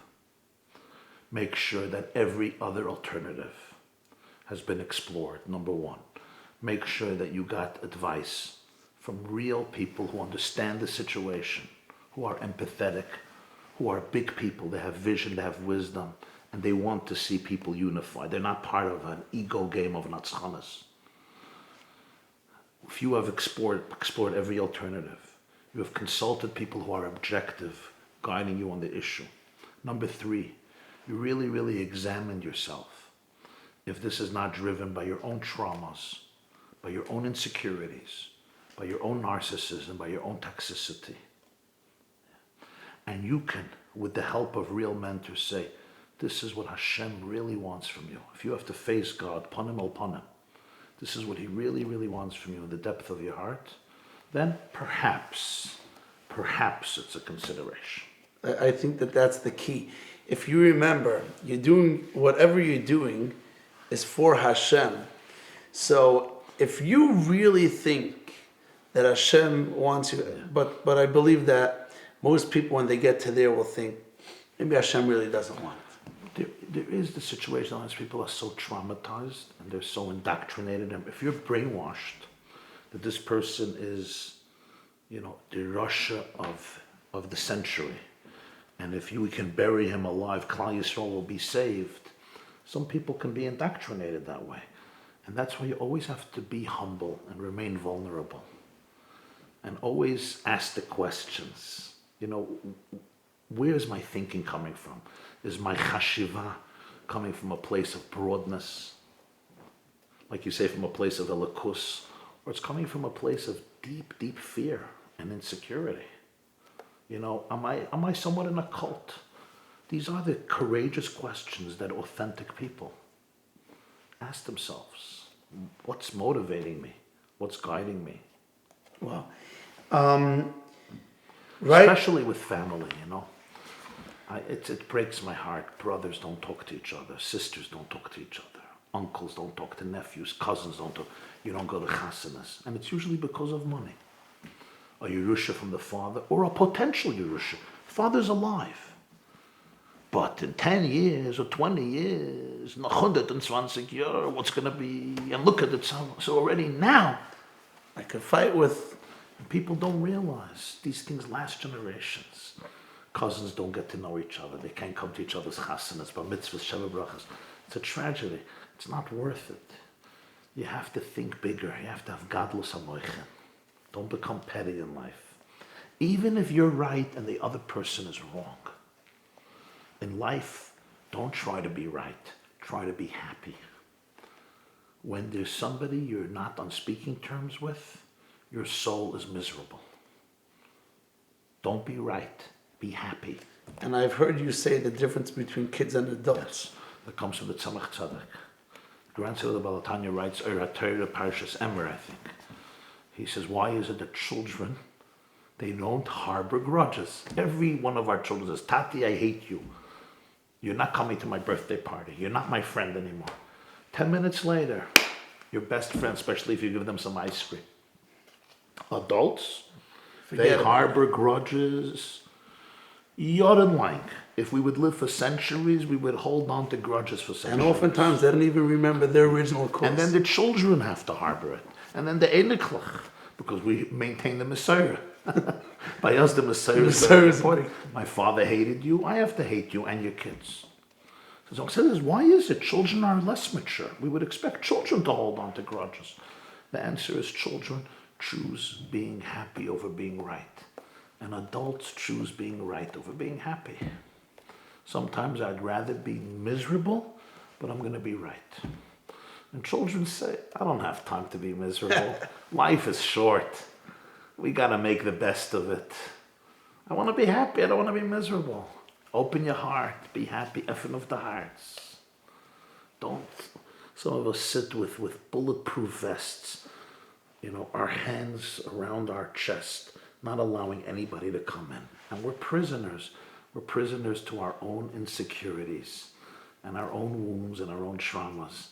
make sure that every other alternative has been explored, number one. Make sure that you got advice from real people who understand the situation, who are empathetic, who are big people, they have vision, they have wisdom, and they want to see people unified. They're not part of an ego game of natzchanas. If you have explored every alternative, you have consulted people who are objective, guiding you on the issue. Number three, you really examined yourself. If this is not driven by your own traumas, by your own insecurities, by your own narcissism, by your own toxicity. And you can, with the help of real mentors, say, this is what Hashem really wants from you. If you have to face God, panim el panim, this is what He really wants from you in the depth of your heart, then perhaps it's a consideration. I think that's the key. If you remember, you're doing whatever you're doing is for Hashem. So if you really think that Hashem wants you, but I believe that most people, when they get to there, will think maybe Hashem really doesn't want it. There is the situation when people are so traumatized and they're so indoctrinated. And if you're brainwashed that this person is, the Russia of the century, and if we can bury him alive, Klal Yisrael will be saved. Some people can be indoctrinated that way. And that's why you always have to be humble and remain vulnerable. And always ask the questions. Where is my thinking coming from? Is my chashiva coming from a place of broadness? Like you say, from a place of elikus? Or it's coming from a place of deep fear and insecurity? Am I somewhat in a cult? These are the courageous questions that authentic people ask themselves. What's motivating me? What's guiding me? Wow. Right? Especially with family, it breaks my heart. Brothers don't talk to each other. Sisters don't talk to each other. Uncles don't talk to nephews. Cousins don't talk. You don't go to chasanas. And it's usually because of money. A Yerusha from the father, or a potential Yerusha. Father's alive. But in 10 years or 20 years, 120 years, what's going to be? And look at it. So already now, I could fight with. People don't realize these things last generations. Cousins don't get to know each other. They can't come to each other's chasanas, bar mitzvahs, sheva brachas. It's a tragedy. It's not worth it. You have to think bigger. You have to have gadlus hamoichin. Don't become petty in life. Even if you're right and the other person is wrong. In life, don't try to be right. Try to be happy. When there's somebody you're not on speaking terms with, your soul is miserable. Don't be right. Be happy. And I've heard you say the difference between kids and adults. That comes from the Tzemach Tzedek. Grandson of the Balatanya writes, Torah Parshas Emer, I think. He says, why is it that children, they don't harbor grudges? Every one of our children says, Tati, I hate you. You're not coming to my birthday party. You're not my friend anymore. 10 minutes later, your best friend, especially if you give them some ice cream. Adults, they harbor grudges. Yoren lang. If we would live for centuries, we would hold on to grudges for centuries. And oftentimes they don't even remember their original cause. And then the children have to harbor it. And then the Einiklach, because we maintain the Messiah. By us, the Messiah is very important. My father hated you, I have to hate you and your kids. So says, why is it children are less mature? We would expect children to hold on to grudges. The answer is children choose being happy over being right. And adults choose being right over being happy. Sometimes I'd rather be miserable, but I'm going to be right. And children say, I don't have time to be miserable. Life is short. We got to make the best of it. I want to be happy. I don't want to be miserable. Open your heart. Be happy. Effing of the hearts. Don't. Some of us sit with bulletproof vests, our hands around our chest, not allowing anybody to come in. And we're prisoners. We're prisoners to our own insecurities and our own wounds and our own traumas.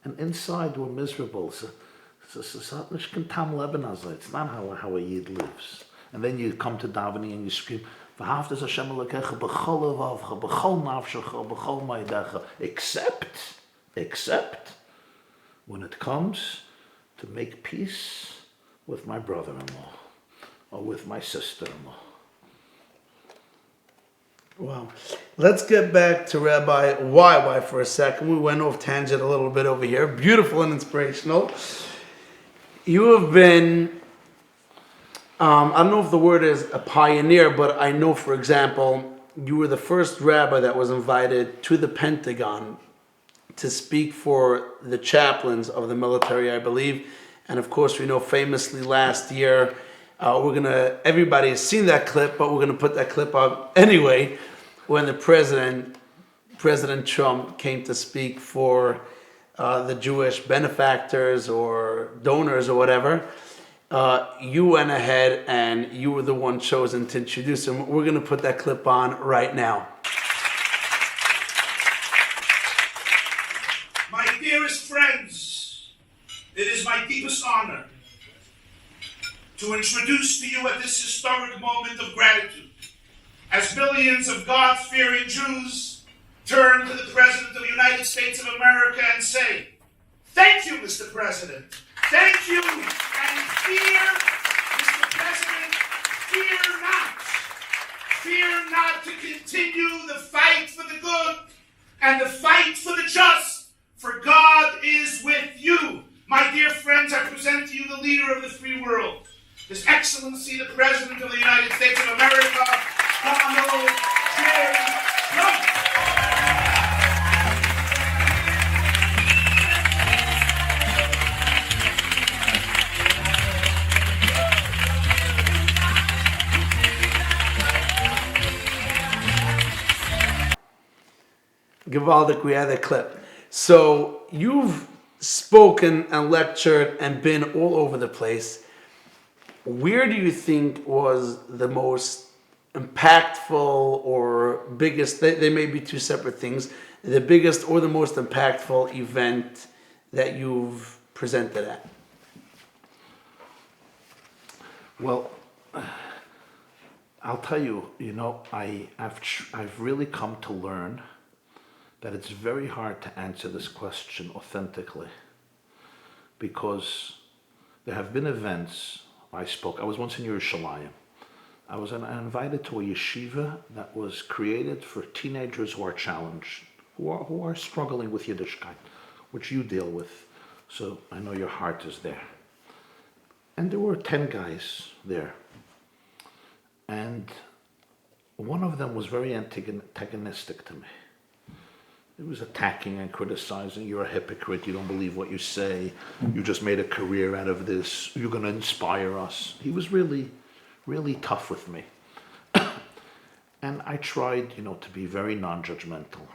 And inside we're miserable. It's not how a Yid lives. And then you come to davening and you scream, except when it comes to make peace with my brother-in-law or with my sister-in-law. Wow. Let's get back to Rabbi YY for a second. We went off tangent a little bit over here. Beautiful and inspirational. You have been, I don't know if the word is a pioneer, but I know, for example, you were the first rabbi that was invited to the Pentagon to speak for the chaplains of the military, I believe. And of course, we know famously last year, everybody has seen that clip, but we're going to put that clip up anyway, when the President Trump came to speak for the Jewish benefactors or donors or whatever. You went ahead and you were the one chosen to introduce him. We're going to put that clip on right now. My dearest friends, it is my deepest honor to introduce to you at this historic moment of gratitude, as millions of God-fearing Jews turn to the President of the United States of America and say, thank you, Mr. President. Thank you. And fear, Mr. President, fear not. Fear not to continue the fight for the good and the fight for the just, for God is with you. My dear friends, I present to you the leader of the free world, His Excellency, the President of the United States of America, Donald J. Trump. Givaldic, we had that clip. So you've spoken and lectured and been all over the place. Where do you think was the most impactful or biggest, they may be two separate things, the biggest or the most impactful event that you've presented at? Well, I'll tell you, I've really come to learn that it's very hard to answer this question authentically, because there have been events. I was once in Yerushalayim. I was invited to a yeshiva that was created for teenagers who are challenged, who are struggling with Yiddishkeit, which you deal with. So I know your heart is there. And there were 10 guys there. And one of them was very antagonistic to me. He was attacking and criticizing. You're a hypocrite. You don't believe what you say. You just made a career out of this. You're going to inspire us. He was really, really tough with me. And I tried, to be very non-judgmental.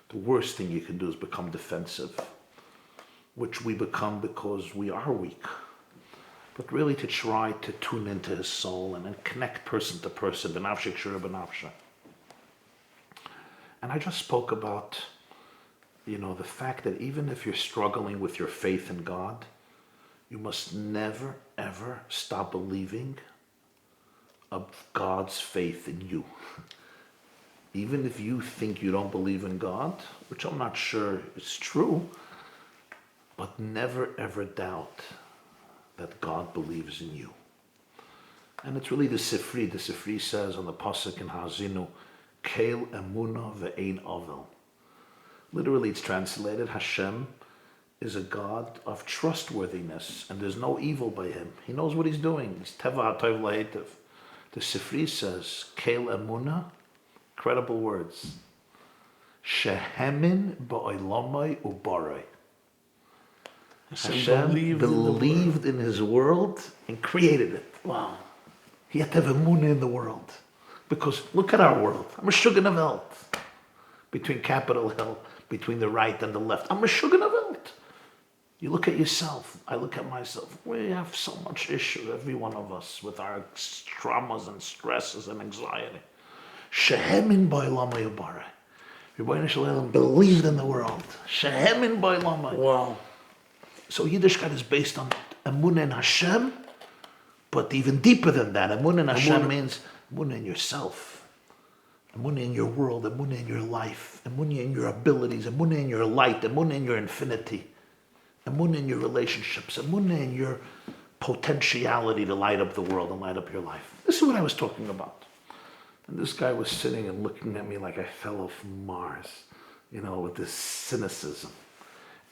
The worst thing you can do is become defensive, which we become because we are weak. But really to try to tune into his soul and then connect person to person, b'nafshik shura b'nafsha. And I just spoke about, the fact that even if you're struggling with your faith in God, you must never, ever stop believing of God's faith in you. Even if you think you don't believe in God, which I'm not sure is true, but never ever doubt that God believes in you. And it's really the Sifri. The Sifri says on the Pasuk in Hazinu, Keil emuna ve'ein avel. Literally it's translated, Hashem is a God of trustworthiness and there's no evil by him. He knows what he's doing. He's teva ha'tov la'etiv. The Sifri says, Keil emuna, incredible words. Shehemin ba'olamai ubarai. Hashem believed in his world and created it. Wow. He had to have emunah in the world. Because look at our world. I'm a shugan of Welt. Between Capitol Hill, between the right and the left. I'm a shugan of Welt. You look at yourself. I look at myself. We have so much issue, every one of us, with our traumas and stresses and anxiety. Shehemin ba'olamai ubarai. Rebbeinu Shalom believed in the world. Shehemin ba'olamai. Wow. So Yiddishkeit is based on emunah in Hashem, but even deeper than that. Emunah in Hashem means emunah in yourself, emunah in your world, emunah in your life, emunah in your abilities, emunah in your light, emunah in your infinity, emunah in your relationships, emunah in your potentiality to light up the world and light up your life. This is what I was talking about. And this guy was sitting and looking at me like I fell off Mars, with this cynicism.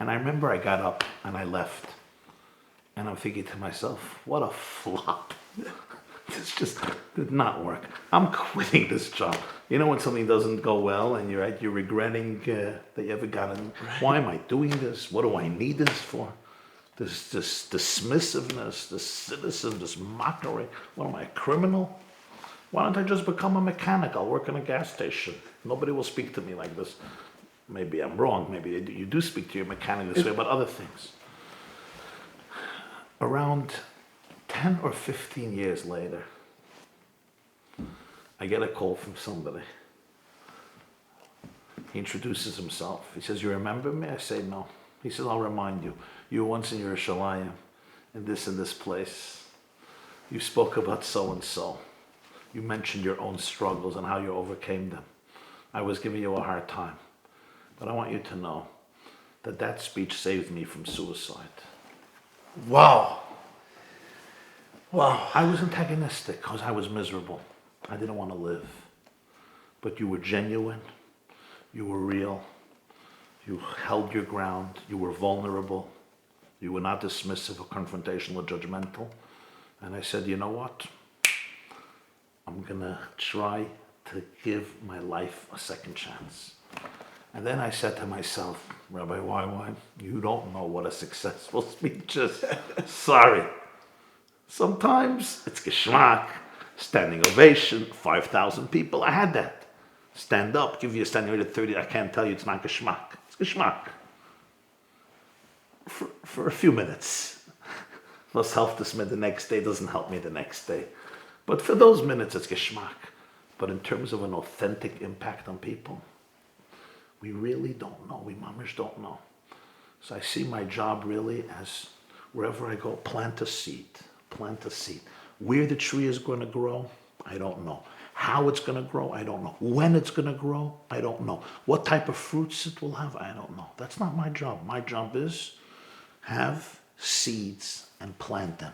And I remember I got up and I left. And I'm thinking to myself, what a flop. This just did not work. I'm quitting this job. When something doesn't go well and you're regretting that you ever got in. Why am I doing this? What do I need this for? This dismissiveness, this cynicism, this mockery. What am I, a criminal? Why don't I just become a mechanic? I'll work in a gas station. Nobody will speak to me like this. Maybe I'm wrong. Maybe you do speak to your mechanic this way about other things. Around 10 or 15 years later, I get a call from somebody. He introduces himself. He says, "You remember me?" I say, "No." He says, "I'll remind you. You were once in Yerushalayim, in this place. You spoke about so and so. You mentioned your own struggles and how you overcame them. I was giving you a hard time. But I want you to know that speech saved me from suicide." Wow. Wow. I was antagonistic because I was miserable. I didn't want to live. But you were genuine. You were real. You held your ground. You were vulnerable. You were not dismissive or confrontational or judgmental. And I said, you know what? I'm going to try to give my life a second chance. And then I said to myself, Rabbi YY, you don't know what a successful speech is. Sorry. Sometimes it's geschmack, standing ovation, 5,000 people. I had that. Stand up, give you a standing ovation of 30. I can't tell you it's not geschmack. It's geschmack. For a few minutes. Plus self-dismay the next day doesn't help me the next day. But for those minutes, it's geschmack. But in terms of an authentic impact on people, we really don't know. We mamish don't know. So I see my job really as wherever I go, plant a seed. Plant a seed. Where the tree is going to grow, I don't know. How it's going to grow, I don't know. When it's going to grow, I don't know. What type of fruits it will have, I don't know. That's not my job. My job is have seeds and plant them.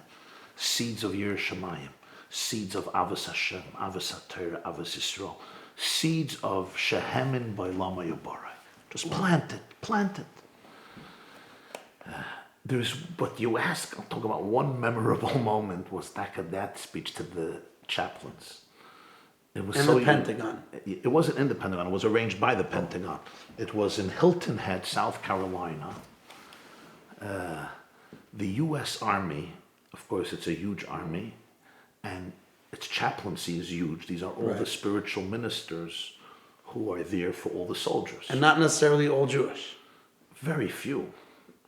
Seeds of Yerushalayim. Seeds of Avos Hashem, Avos HaTorah, Avos Yisrael. Seeds of Shehemin ba'olamai ubarai. Just plant it. But you ask, I'll talk about one memorable moment was that speech to the chaplains. It was in the Pentagon. It wasn't in the Pentagon. It was arranged by the Pentagon. It was in Hilton Head, South Carolina. The U.S. Army, of course, it's a huge army, and its chaplaincy is huge. These are all the spiritual ministers who are there for all the soldiers. And not necessarily all Jewish. Very few.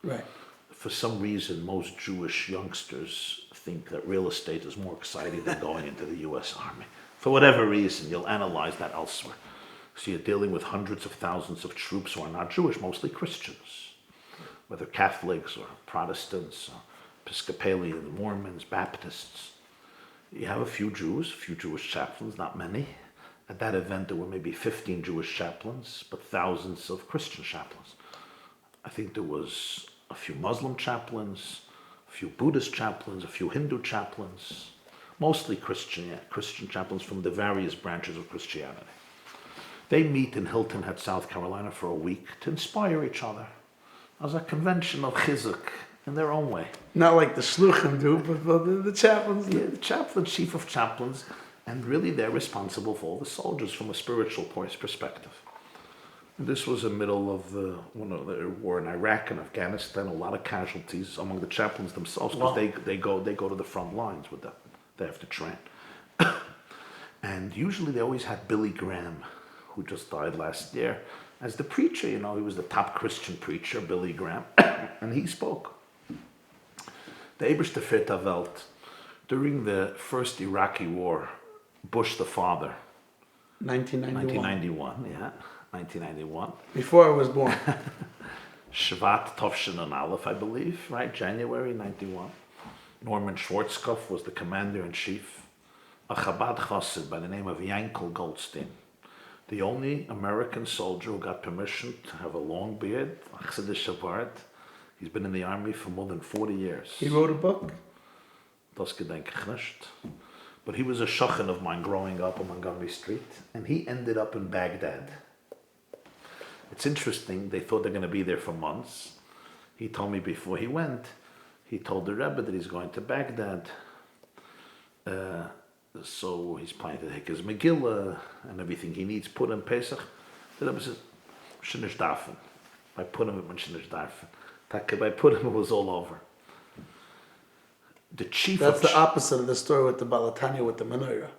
Right. For some reason, most Jewish youngsters think that real estate is more exciting than going into the U.S. Army. For whatever reason, you'll analyze that elsewhere. So you're dealing with hundreds of thousands of troops who are not Jewish, mostly Christians, whether Catholics or Protestants, or Episcopalian, Mormons, Baptists. You have a few Jews, a few Jewish chaplains, not many. At that event, there were maybe 15 Jewish chaplains, but thousands of Christian chaplains. I think there was a few Muslim chaplains, a few Buddhist chaplains, a few Hindu chaplains, mostly Christian chaplains from the various branches of Christianity. They meet in Hilton Head, South Carolina for a week to inspire each other as a convention of chizuk in their own way. Not like the shluchim do, but the chaplains. Yeah, the chaplain, chief of chaplains, and really they're responsible for all the soldiers from a spiritual perspective. This was the middle of the war in Iraq and Afghanistan. A lot of casualties among the chaplains themselves because they go to the front lines with them. They have to train, and usually they always had Billy Graham, who just died last year, as the preacher. You know, he was the top Christian preacher, Billy Graham, and he spoke. The Eberste Vierte Welt, during the first Iraqi war, Bush the father, 1991, yeah. 1991. Before I was born. Shvat Tovshin and Aleph, I believe, right? January 91. Norman Schwarzkopf was the commander-in-chief. A Chabad Chassid by the name of Yankel Goldstein, the only American soldier who got permission to have a long beard, a Chassidish Bart. He's been in the army for more than 40 years. He wrote a book? Das gedenk ich nicht. But he was a shochan of mine growing up on Montgomery Street, and he ended up in Baghdad. It's interesting, they thought they're going to be there for months. He told me before he went, he told the Rebbe that he's going to Baghdad. So he's planning to take his Megillah and everything he needs put in Pesach. The Rebbe says, Shinish Dafen. I put him at Shinish Dafen. By put him, it was all over. The chief That's the opposite of the story with the Balatanya with the menorah.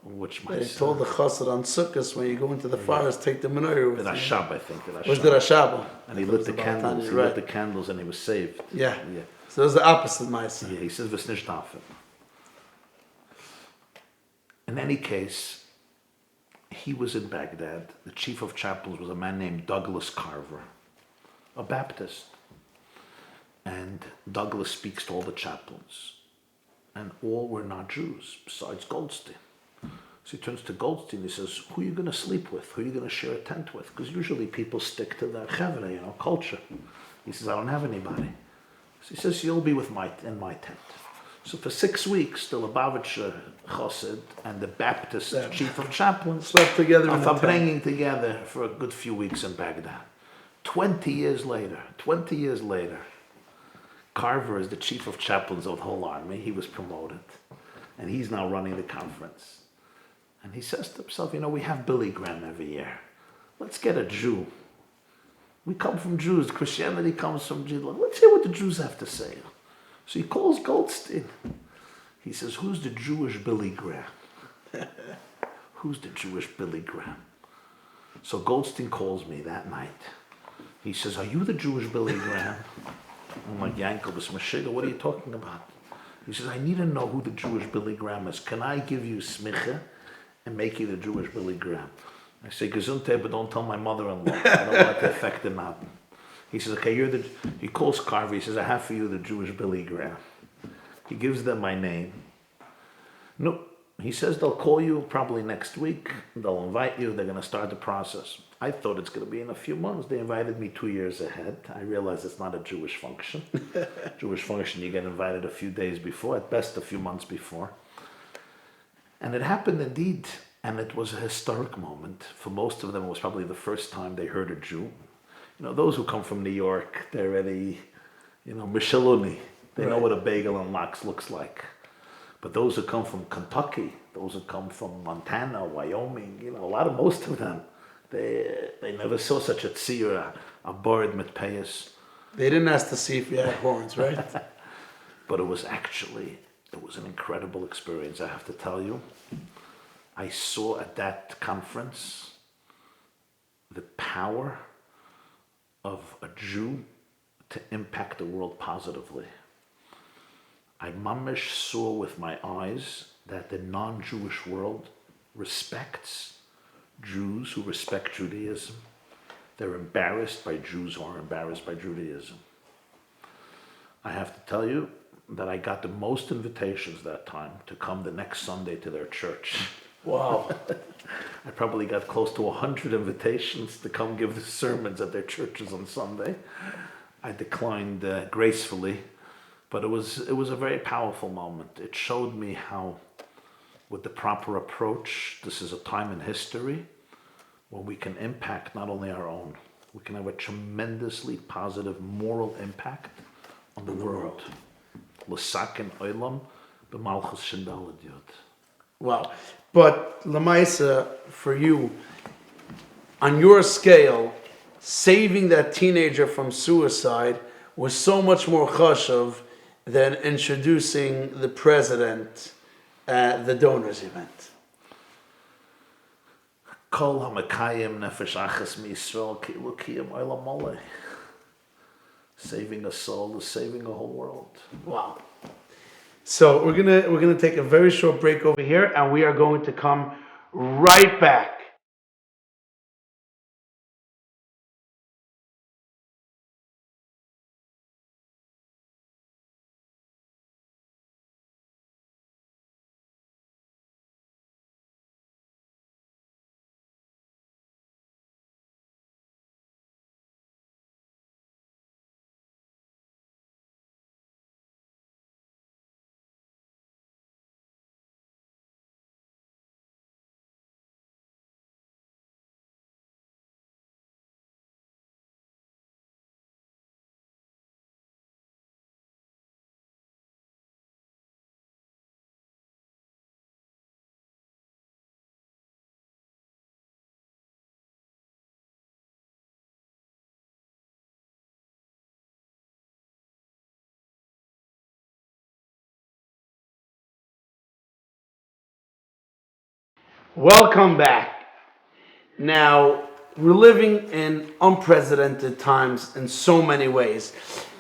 Which They told the chassid on Sukkot, when you go into the forest, take the menorah with the you. Rashab, I think. Was the Rashab? And he lit the candles. He right. lit the candles, and he was saved. Yeah. So it was the opposite, Maisa. Yeah, he says V'snish Dafen. In any case, he was in Baghdad. The chief of chaplains was a man named Douglas Carver, a Baptist. And Douglas speaks to all the chaplains. And all were not Jews, besides Goldstein. So he turns to Goldstein, he says, who are you going to sleep with? Who are you going to share a tent with? Because usually people stick to their chevre, culture. He says, I don't have anybody. So he says, you'll be in my tent. So for 6 weeks, the Lubavitcher Chassid and the Baptist chief of chaplains slept together are bringing together for a good few weeks in Baghdad. 20 years later, Carver is the chief of chaplains of the whole army. He was promoted. And he's now running the conference. And he says to himself, we have Billy Graham every year. Let's get a Jew. We come from Jews. Christianity comes from Jews. Let's hear what the Jews have to say. So he calls Goldstein. He says, who's the Jewish Billy Graham? Who's the Jewish Billy Graham? So Goldstein calls me that night. He says, are you the Jewish Billy Graham? I'm like, Yankel, Mashiach, what are you talking about? He says, I need to know who the Jewish Billy Graham is. Can I give you smicha and make you the Jewish Billy Graham? I say, Gesundheit, but don't tell my mother-in-law. I don't want to affect the mountain. He says, okay, he calls Carver. He says, I have for you the Jewish Billy Graham. He gives them my name. No, he says they'll call you probably next week. They'll invite you. They're going to start the process. I thought it's going to be in a few months. They invited me 2 years ahead. I realized it's not a Jewish function. Jewish function, you get invited a few days before, at best a few months before. And it happened indeed. And it was a historic moment. For most of them, it was probably the first time they heard a Jew. Those who come from New York, they're already, Micheloni. They know what a bagel and lox looks like. But those who come from Kentucky, those who come from Montana, Wyoming, most of them, they never saw such a tzir, a bored mitpayas. They didn't ask to see if you had horns, right? But it was actually It was an incredible experience, I have to tell you. I saw at that conference the power of a Jew to impact the world positively. I mamish saw with my eyes that the non-Jewish world respects Jews who respect Judaism. They're embarrassed by Jews who are embarrassed by Judaism. I have to tell you that I got the most invitations that time to come the next Sunday to their church. Wow. I probably got close to 100 invitations to come give the sermons at their churches on Sunday. I declined gracefully, but it was a very powerful moment. It showed me how, with the proper approach, this is a time in history when we can impact not only our own, we can have a tremendously positive moral impact on the world. L'saken olam b'malchus shindalad yod. Wow. But Lamaisa, for you, on your scale, saving that teenager from suicide was so much more chashuv than introducing the president at the donors event. Kol hamakayim nefesh achas miYisrael ki'lu kiyam olam maleh. Saving a soul is saving a whole world. Wow. So we're gonna take a very short break over here, and we are going to come right back. Welcome back. Now, we're living in unprecedented times in so many ways.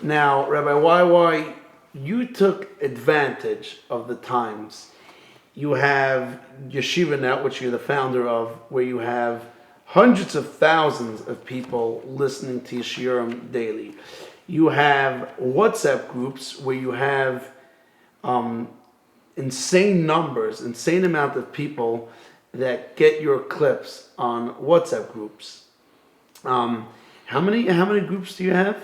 Now, Rabbi YY, you took advantage of the times. You have Yeshiva Net, which you're the founder of, where you have hundreds of thousands of people listening to Yeshirim daily. You have WhatsApp groups where you have insane numbers, insane amount of people that get your clips on WhatsApp groups. How many groups do you have?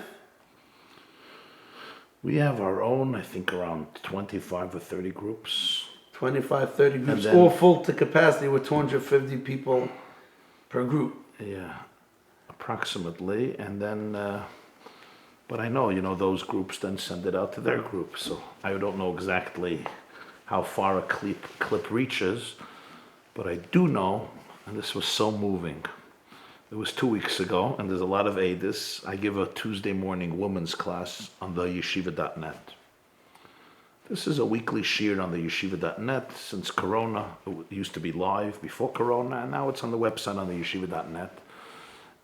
We have our own, I think, around 25 or 30 groups. 25, 30 groups, then- all full to capacity with 250 people per group. Yeah, approximately. And then, but I know, those groups then send it out to their groups. So I don't know exactly how far a clip reaches, but I do know, and this was so moving. It was 2 weeks ago, and there's a lot of Eidus. I give a Tuesday morning women's class on the yeshiva.net. This is a weekly shiur on the yeshiva.net since Corona. It used to be live before Corona, and now it's on the website on the yeshiva.net.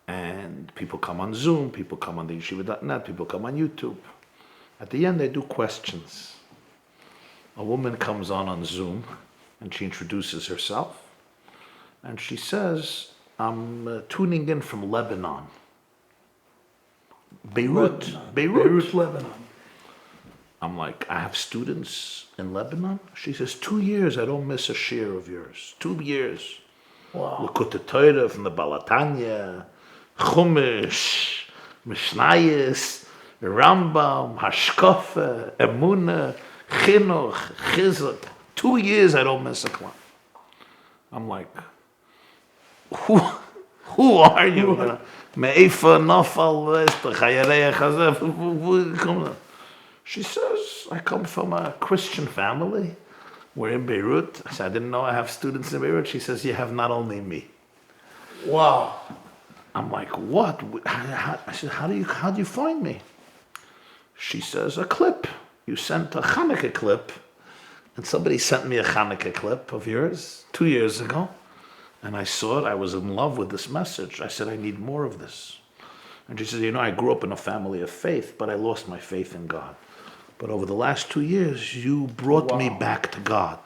And people come on Zoom, people come on the yeshiva.net, people come on YouTube. At the end, they do questions. A woman comes on Zoom, and she introduces herself, and she says, I'm tuning in from Lebanon. Beirut, Lebanon. I'm like, I have students in Lebanon? She says, 2 years, I don't miss a shiur of yours. 2 years. Wow. Lekutei Torah from the Balatanya, Chumash, Mishnayos, Rambam, Hashkafa, Emunah, Chinuch, Chizuk. 2 years, I don't miss a class. I'm like, who are you? Me'efa nafal v'estach chazef. She says, I come from a Christian family. We're in Beirut. I said, I didn't know I have students in Beirut. She says, you have not only me. Wow. I'm like, what? I said, how do you find me? She says, a clip. You sent a Hanukkah clip And somebody sent me a Hanukkah clip of yours 2 years ago. And I saw it. I was in love with this message. I said, I need more of this. And she said, I grew up in a family of faith, but I lost my faith in God. But over the last 2 years, you brought me back to God.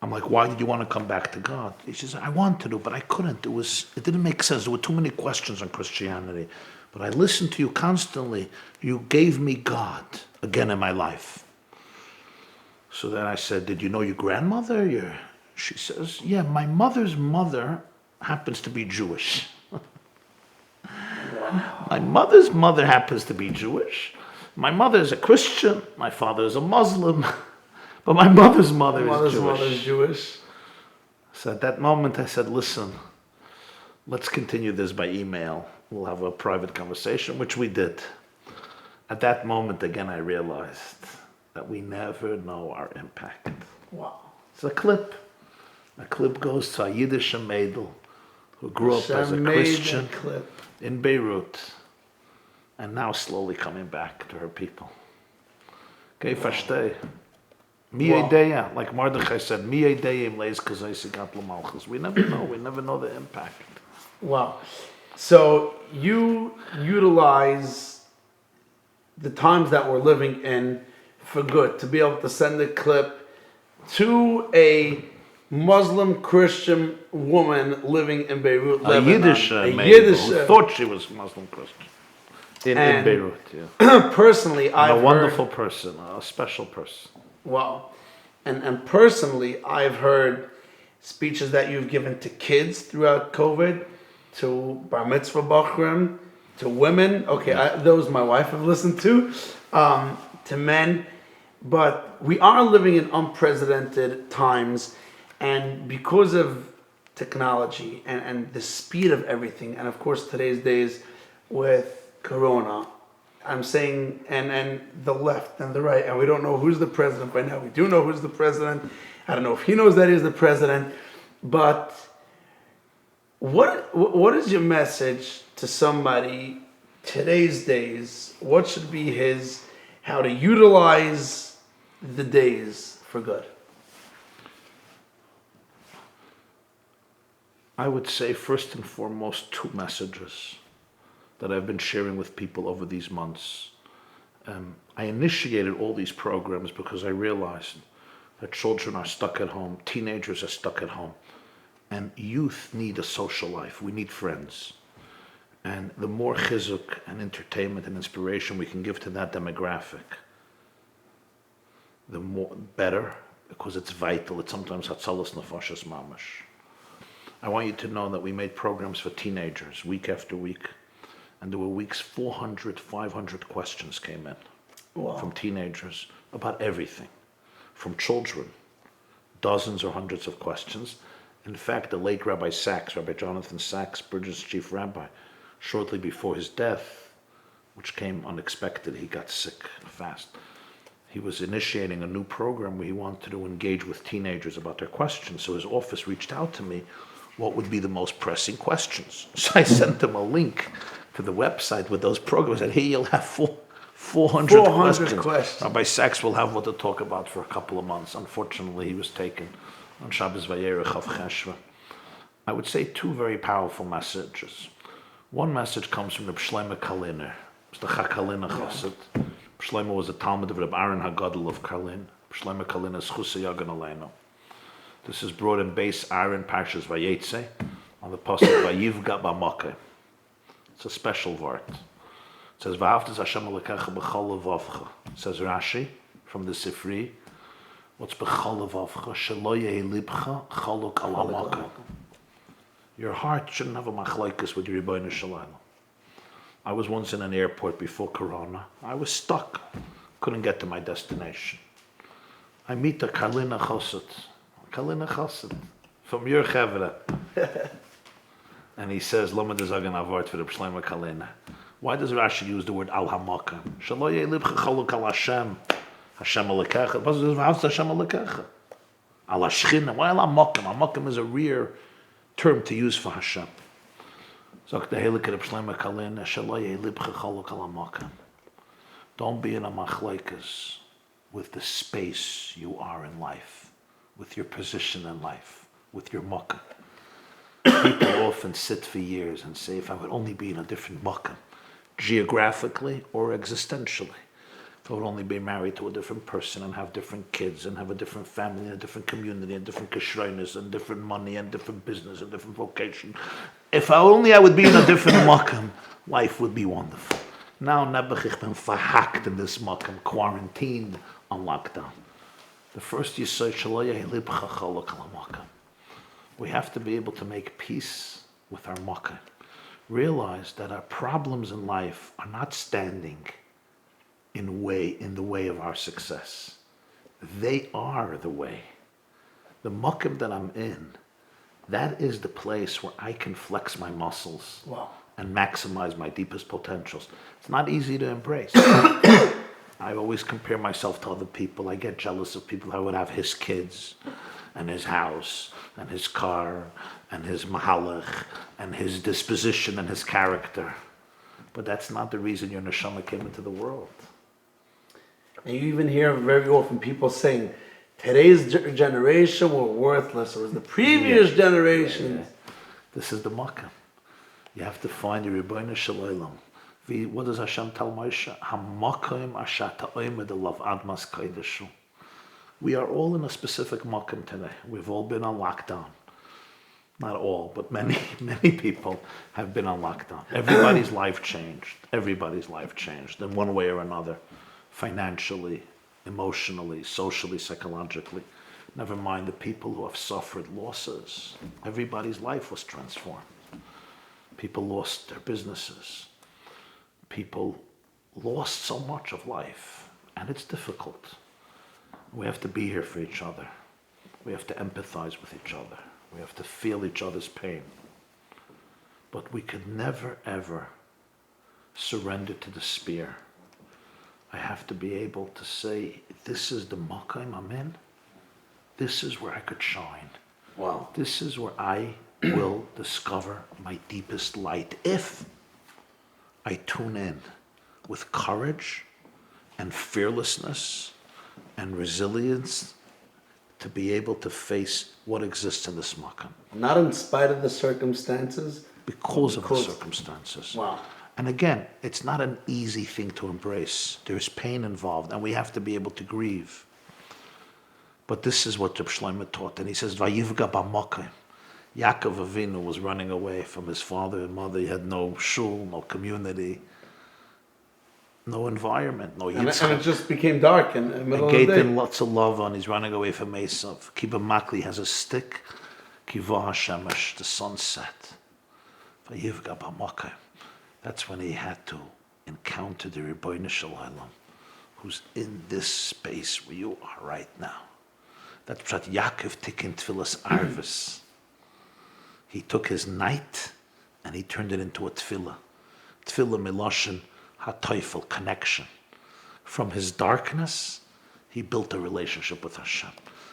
I'm like, why did you want to come back to God? He says, I wanted to, but I couldn't. It didn't make sense. There were too many questions on Christianity. But I listened to you constantly. You gave me God again in my life. So then I said, did you know your grandmother? She says, yeah, my mother's mother happens to be Jewish. My mother's mother happens to be Jewish. My mother is a Christian. My father is a Muslim. But my mother's mother is Jewish. So at that moment I said, listen, let's continue this by email. We'll have a private conversation, which we did. At that moment, again, I realized that we never know our impact. Wow. It's a clip. A clip goes to a Yiddishe Vinkel who grew up as a Christian in Beirut and now slowly coming back to her people. Okay, verstehe. Like Mordechai said, we never know the impact. Wow. So you utilize the times that we're living in for good, to be able to send a clip to a Muslim Christian woman living in Beirut, Lebanon. A Yiddish who thought she was Muslim Christian in Beirut. Yeah. Personally, a wonderful person, a special person. Wow. And personally, I've heard speeches that you've given to kids throughout COVID, to bar mitzvah bachrim, to women. Okay, those my wife have listened to men. But we are living in unprecedented times, and because of technology and the speed of everything, and of course today's days with Corona, I'm saying, and the left and the right, and we don't know who's the president right now. We do know who's the president. I don't know if he knows that he's the president, but what is your message to somebody today's days? What should be how to utilize the days for good? I would say first and foremost 2 messages that I've been sharing with people over these months. I initiated all these programs because I realized that children are stuck at home, teenagers are stuck at home, and youth need a social life. We need friends. And the more chizuk and entertainment and inspiration we can give to that demographic, the more better, because it's vital. It's sometimes hatzalas nefashos mamash. I want you to know that we made programs for teenagers week after week. And there were weeks 400, 500 questions came in from teenagers about everything. From children, dozens or hundreds of questions. In fact, the late Rabbi Jonathan Sachs, Bridges' chief rabbi, shortly before his death, which came unexpected, he got sick fast. He was initiating a new program where he wanted to engage with teenagers about their questions. So his office reached out to me, what would be the most pressing questions? So I sent him a link to the website with those programs, and here you'll have 400 questions. Rabbi Sachs will have what to talk about for a couple of months. Unfortunately, he was taken on Shabbos Vayerech of Cheshva. I would say 2 very powerful messages. One message comes from Reb Shlomo Karliner. It's the Chakalina Chassid. Shlomo was a Talmud of Reb Aaron HaGadol of Karlin. Shlomo Karliner is Chusay Yagan Aleinu. This is brought in base Aaron Parshas Vayetze on the pasuk Vayivga B'Makeh. It's a special word. It says V'ahavtas Hashem Elokecha b'chol levavcha. Says Rashi from the Sifri. What's b'chol levavcha? Shelo yehi libcha chaluk al hamakeh. Your heart shouldn't have a machlokes with your Rebbeinu Shalom. I was once in an airport before Corona. I was stuck. Couldn't get to my destination. I meet a Karlina Chassid. From your Chevra. And he says, Lama de Zagan Avart for the Shlomo Karliner. Why does Rashi use the word al hamakeh? Shelo yehi libcha chaluk al Hashem. Hashem Elokecha. It says V'ahavtas Hashem Elokecha. Al Hashchina. Why al hamakeh? Hamakeh is a rare term to use for Hashem. Zok the Heilige Reb Shlomo Karliner, Shelo yehi libcha chaluk al hamakeh. Don't be in a machlokes with the space you are in life, with your position in life, with your makom. People often sit for years and say, if I would only be in a different makom, geographically or existentially, if I would only be married to a different person and have different kids and have a different family and a different community and different kashronis and different money and different business and different vocation. If I would be in a different makom, life would be wonderful. Now, Nebuch, ich bin verhackt in this makom, quarantined on lockdown. The first Yisai Shaloya Hilibcha Chalak Makom. We have to be able to make peace with our makom. Realize that our problems in life are not standing in the way of our success. They are the way. The makom that I'm in, that is the place where I can flex my muscles and maximize my deepest potentials. It's not easy to embrace. I always compare myself to other people. I get jealous of people who would have his kids and his house and his car and his mahalach and his disposition and his character. But that's not the reason your neshama came into the world. And you even hear very often people saying, today's generation were worthless, or the previous generations. Yeah. This is the makom. You have to find your Rebbeinu Shalom. What does Hashem tell Moshe? HaMakom asher ta'omed alav admas kodesh. We are all in a specific makom today. We've all been on lockdown. Not all, but many people have been on lockdown. Everybody's life changed. Everybody's life changed in one way or another. Financially, emotionally, socially, psychologically. Never mind the people who have suffered losses. Everybody's life was transformed. People lost their businesses. People lost so much of life, and it's difficult. We have to be here for each other. We have to empathize with each other. We have to feel each other's pain. But we could never, ever surrender to despair. I have to be able to say, this is the makom I'm in. This is where I could shine. Wow. This is where I will discover my deepest light if I tune in with courage and fearlessness and resilience to be able to face what exists in this makom. Not in spite of the circumstances. Because of the circumstances. Wow. And again, it's not an easy thing to embrace. There's pain involved, and we have to be able to grieve. But this is what Reb Shlomo taught, and he says, "Vayivga b'makom." Yaakov Avinu was running away from his father and mother. He had no shul, no community, no environment, no yitzchak. And it just became dark in the middle of the Gave day. him lots of love on. He's running away from Esav. Kiba Makli has a stick. Kiva Hashemesh, the sunset. Vayivga b'makom. That's when he had to encounter the Rebbeinu Shalom, who's in this space where you are right now. That's what Yaakov Tikkun Tfilas Arvis. He took his night and he turned it into a tefillah. Tefillah Miloshin HaToifel, connection. From his darkness, he built a relationship with Hashem.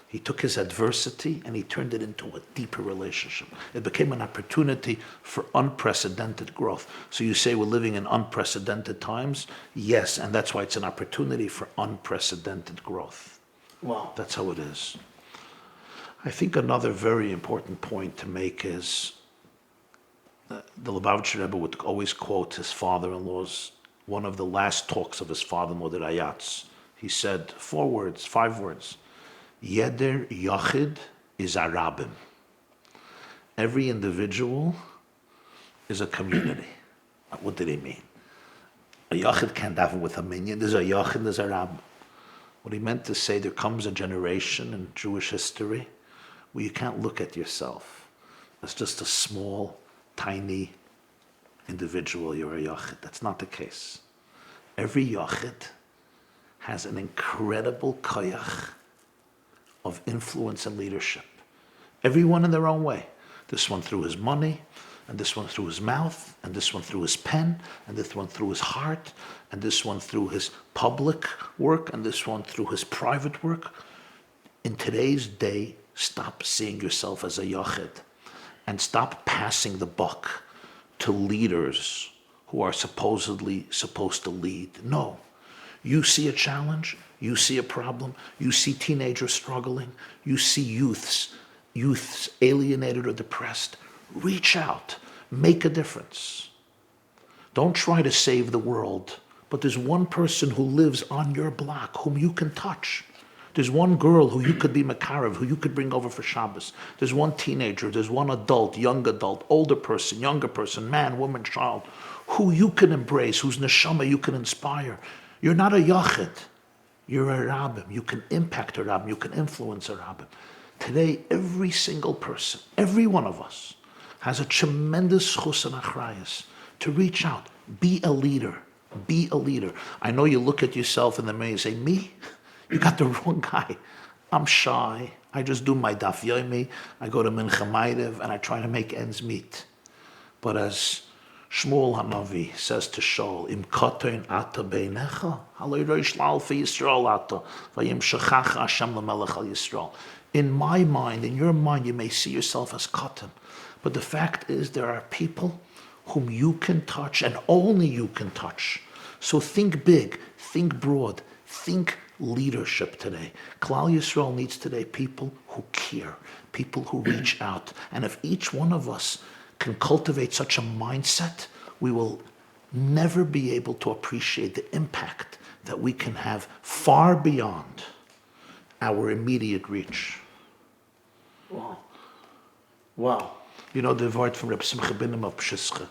He took his adversity and he turned it into a deeper relationship. It became an opportunity for unprecedented growth. So you say we're living in unprecedented times? Yes, and that's why it's an opportunity for unprecedented growth. Wow. That's how it is. I think another very important point to make is the Lubavitcher Rebbe would always quote his father-in-law's, one of the last talks of his father-in-law, the Rayatz. He said 5 words. Yeder Yachid is a rabbin. Every individual is a community. What did he mean? A Yachid can't daven with a minion. There's a Yachid, there's a rabbin. What he meant to say, there comes a generation in Jewish history where you can't look at yourself as just a small, tiny individual. You're a Yachid. That's not the case. Every Yachid has an incredible koyach of influence and leadership. Everyone in their own way. This one through his money, and this one through his mouth, and this one through his pen, and this one through his heart, and this one through his public work, and this one through his private work. In today's day, stop seeing yourself as a yachid, and stop passing the buck to leaders who are supposedly supposed to lead. No. You see a challenge, You see a problem, you see teenagers struggling, you see youths alienated or depressed. Reach out, make a difference. Don't try to save the world, but there's one person who lives on your block whom you can touch. There's one girl who you could be Makarev, who you could bring over for Shabbos. There's one teenager, there's one adult, young adult, older person, younger person, man, woman, child, who you can embrace, whose neshama you can inspire. You're not a yachid, you're a rabbim. You can impact a rabbim, you can influence a rabbim. Today, every single person, every one of us, has a tremendous chus and achrayas to reach out, be a leader, be a leader. I know you look at yourself in the mirror and say, me? You got the wrong guy. I'm shy. I just do my daf yomi. I go to Mincha Ma'ariv and I try to make ends meet. But as Shmuel Hanavi says to Shaul, Im kotein ata beinecha, haloi roish la'al fi Yisrael ata, vayim shechacha Hashem l'melech al Yisrael. In my mind, in your mind, you may see yourself as cotton. But the fact is there are people whom you can touch and only you can touch. So think big, think broad, think leadership today. Klal Yisrael needs today people who care, people who reach out. And if each one of us can cultivate such a mindset, we will never be able to appreciate the impact that we can have far beyond our immediate reach. Wow. Wow. You know the word from Reb Simcha Binim of Pshischa,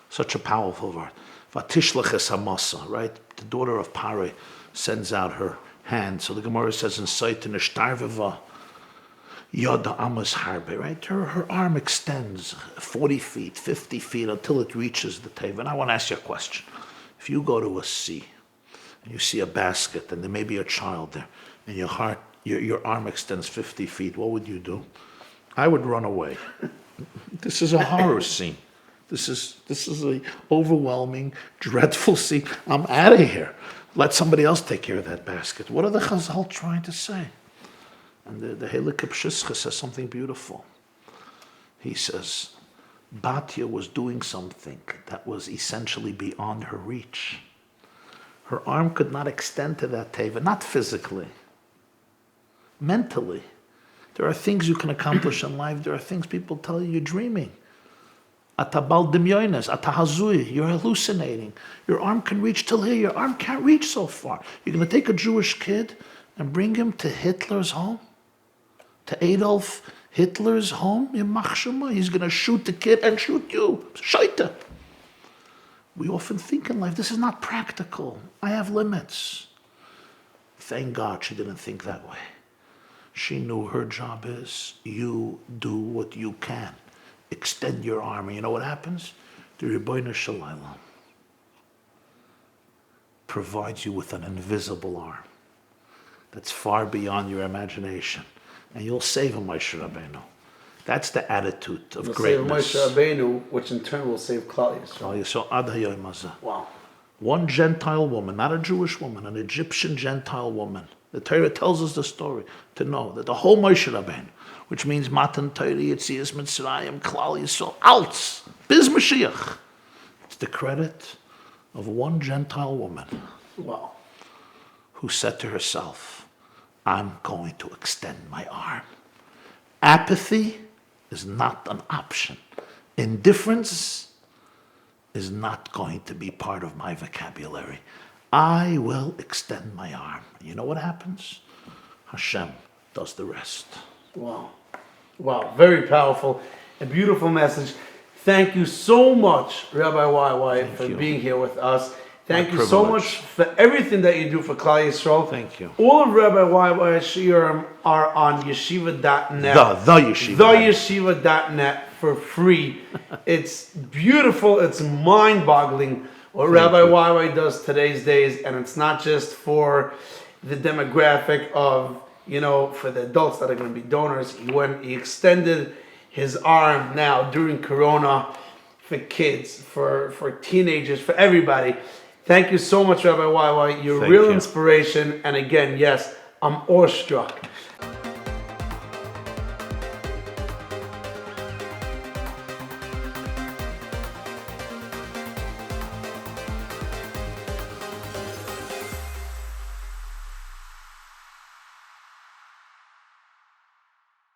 such a powerful word. Vatishlach es hamasa, right? The daughter of Pare sends out her hand. So the Gemara says in Saitin Ishtarveva Yoda Amos Harbe, right? Her arm extends 40 feet, 50 feet until it reaches the table. And I want to ask you a question. If you go to a sea and you see a basket and there may be a child there and your arm extends 50 feet, what would you do? I would run away. This is a horror scene. This is a overwhelming, dreadful scene. I'm out of here. Let somebody else take care of that basket. What are the Chazal trying to say? And the Heilige Pshischa says something beautiful. He says, Batya was doing something that was essentially beyond her reach. Her arm could not extend to that teva, not physically, mentally. There are things you can accomplish in life. There are things people tell you you're dreaming. Atabal dimyoines, atahazui, you're hallucinating. Your arm can reach till here. Your arm can't reach so far. You're going to take a Jewish kid and bring him to Hitler's home? To Adolf Hitler's home in Machshama? He's going to shoot the kid and shoot you. Shaita. We often think in life, this is not practical. I have limits. Thank God she didn't think that way. She knew her job is, you do what you can. Extend your arm. And you know what happens? The Rebbeinu Shalom provides you with an invisible arm that's far beyond your imagination. And you'll save him, Moshe Rabbeinu. That's the attitude of greatness. Save Moshe Rabbeinu, which in turn will save Klal Yisrael. So Ad Hayoim Hazeh. Wow. One Gentile woman, not a Jewish woman, an Egyptian Gentile woman. The Torah tells us the story to know that the whole Moshe Rabbeinu, which means Matan Torah, Yetzias Mitzrayim, Klal Yisrael, Alts, Biz Mashiach. It's the credit of one Gentile woman. Wow. Who said to herself, I'm going to extend my arm. Apathy is not an option. Indifference is not going to be part of my vocabulary. I will extend my arm. You know what happens? Hashem does the rest. Wow. Wow. Very powerful. A beautiful message. Thank you so much, Rabbi YY, for being here with us. Thank you so much for everything that you do for Klal Yisrael. Thank you. All of Rabbi YY's shiurim are on yeshiva.net. The yeshiva. Yeshiva.net for free. It's beautiful. It's mind-boggling what Rabbi YY does today's days. And it's not just for the demographic of, for the adults that are going to be donors. He extended his arm now during Corona for kids, for teenagers, for everybody. Thank you so much, Rabbi YY. You're a real inspiration. And again, yes, I'm awestruck.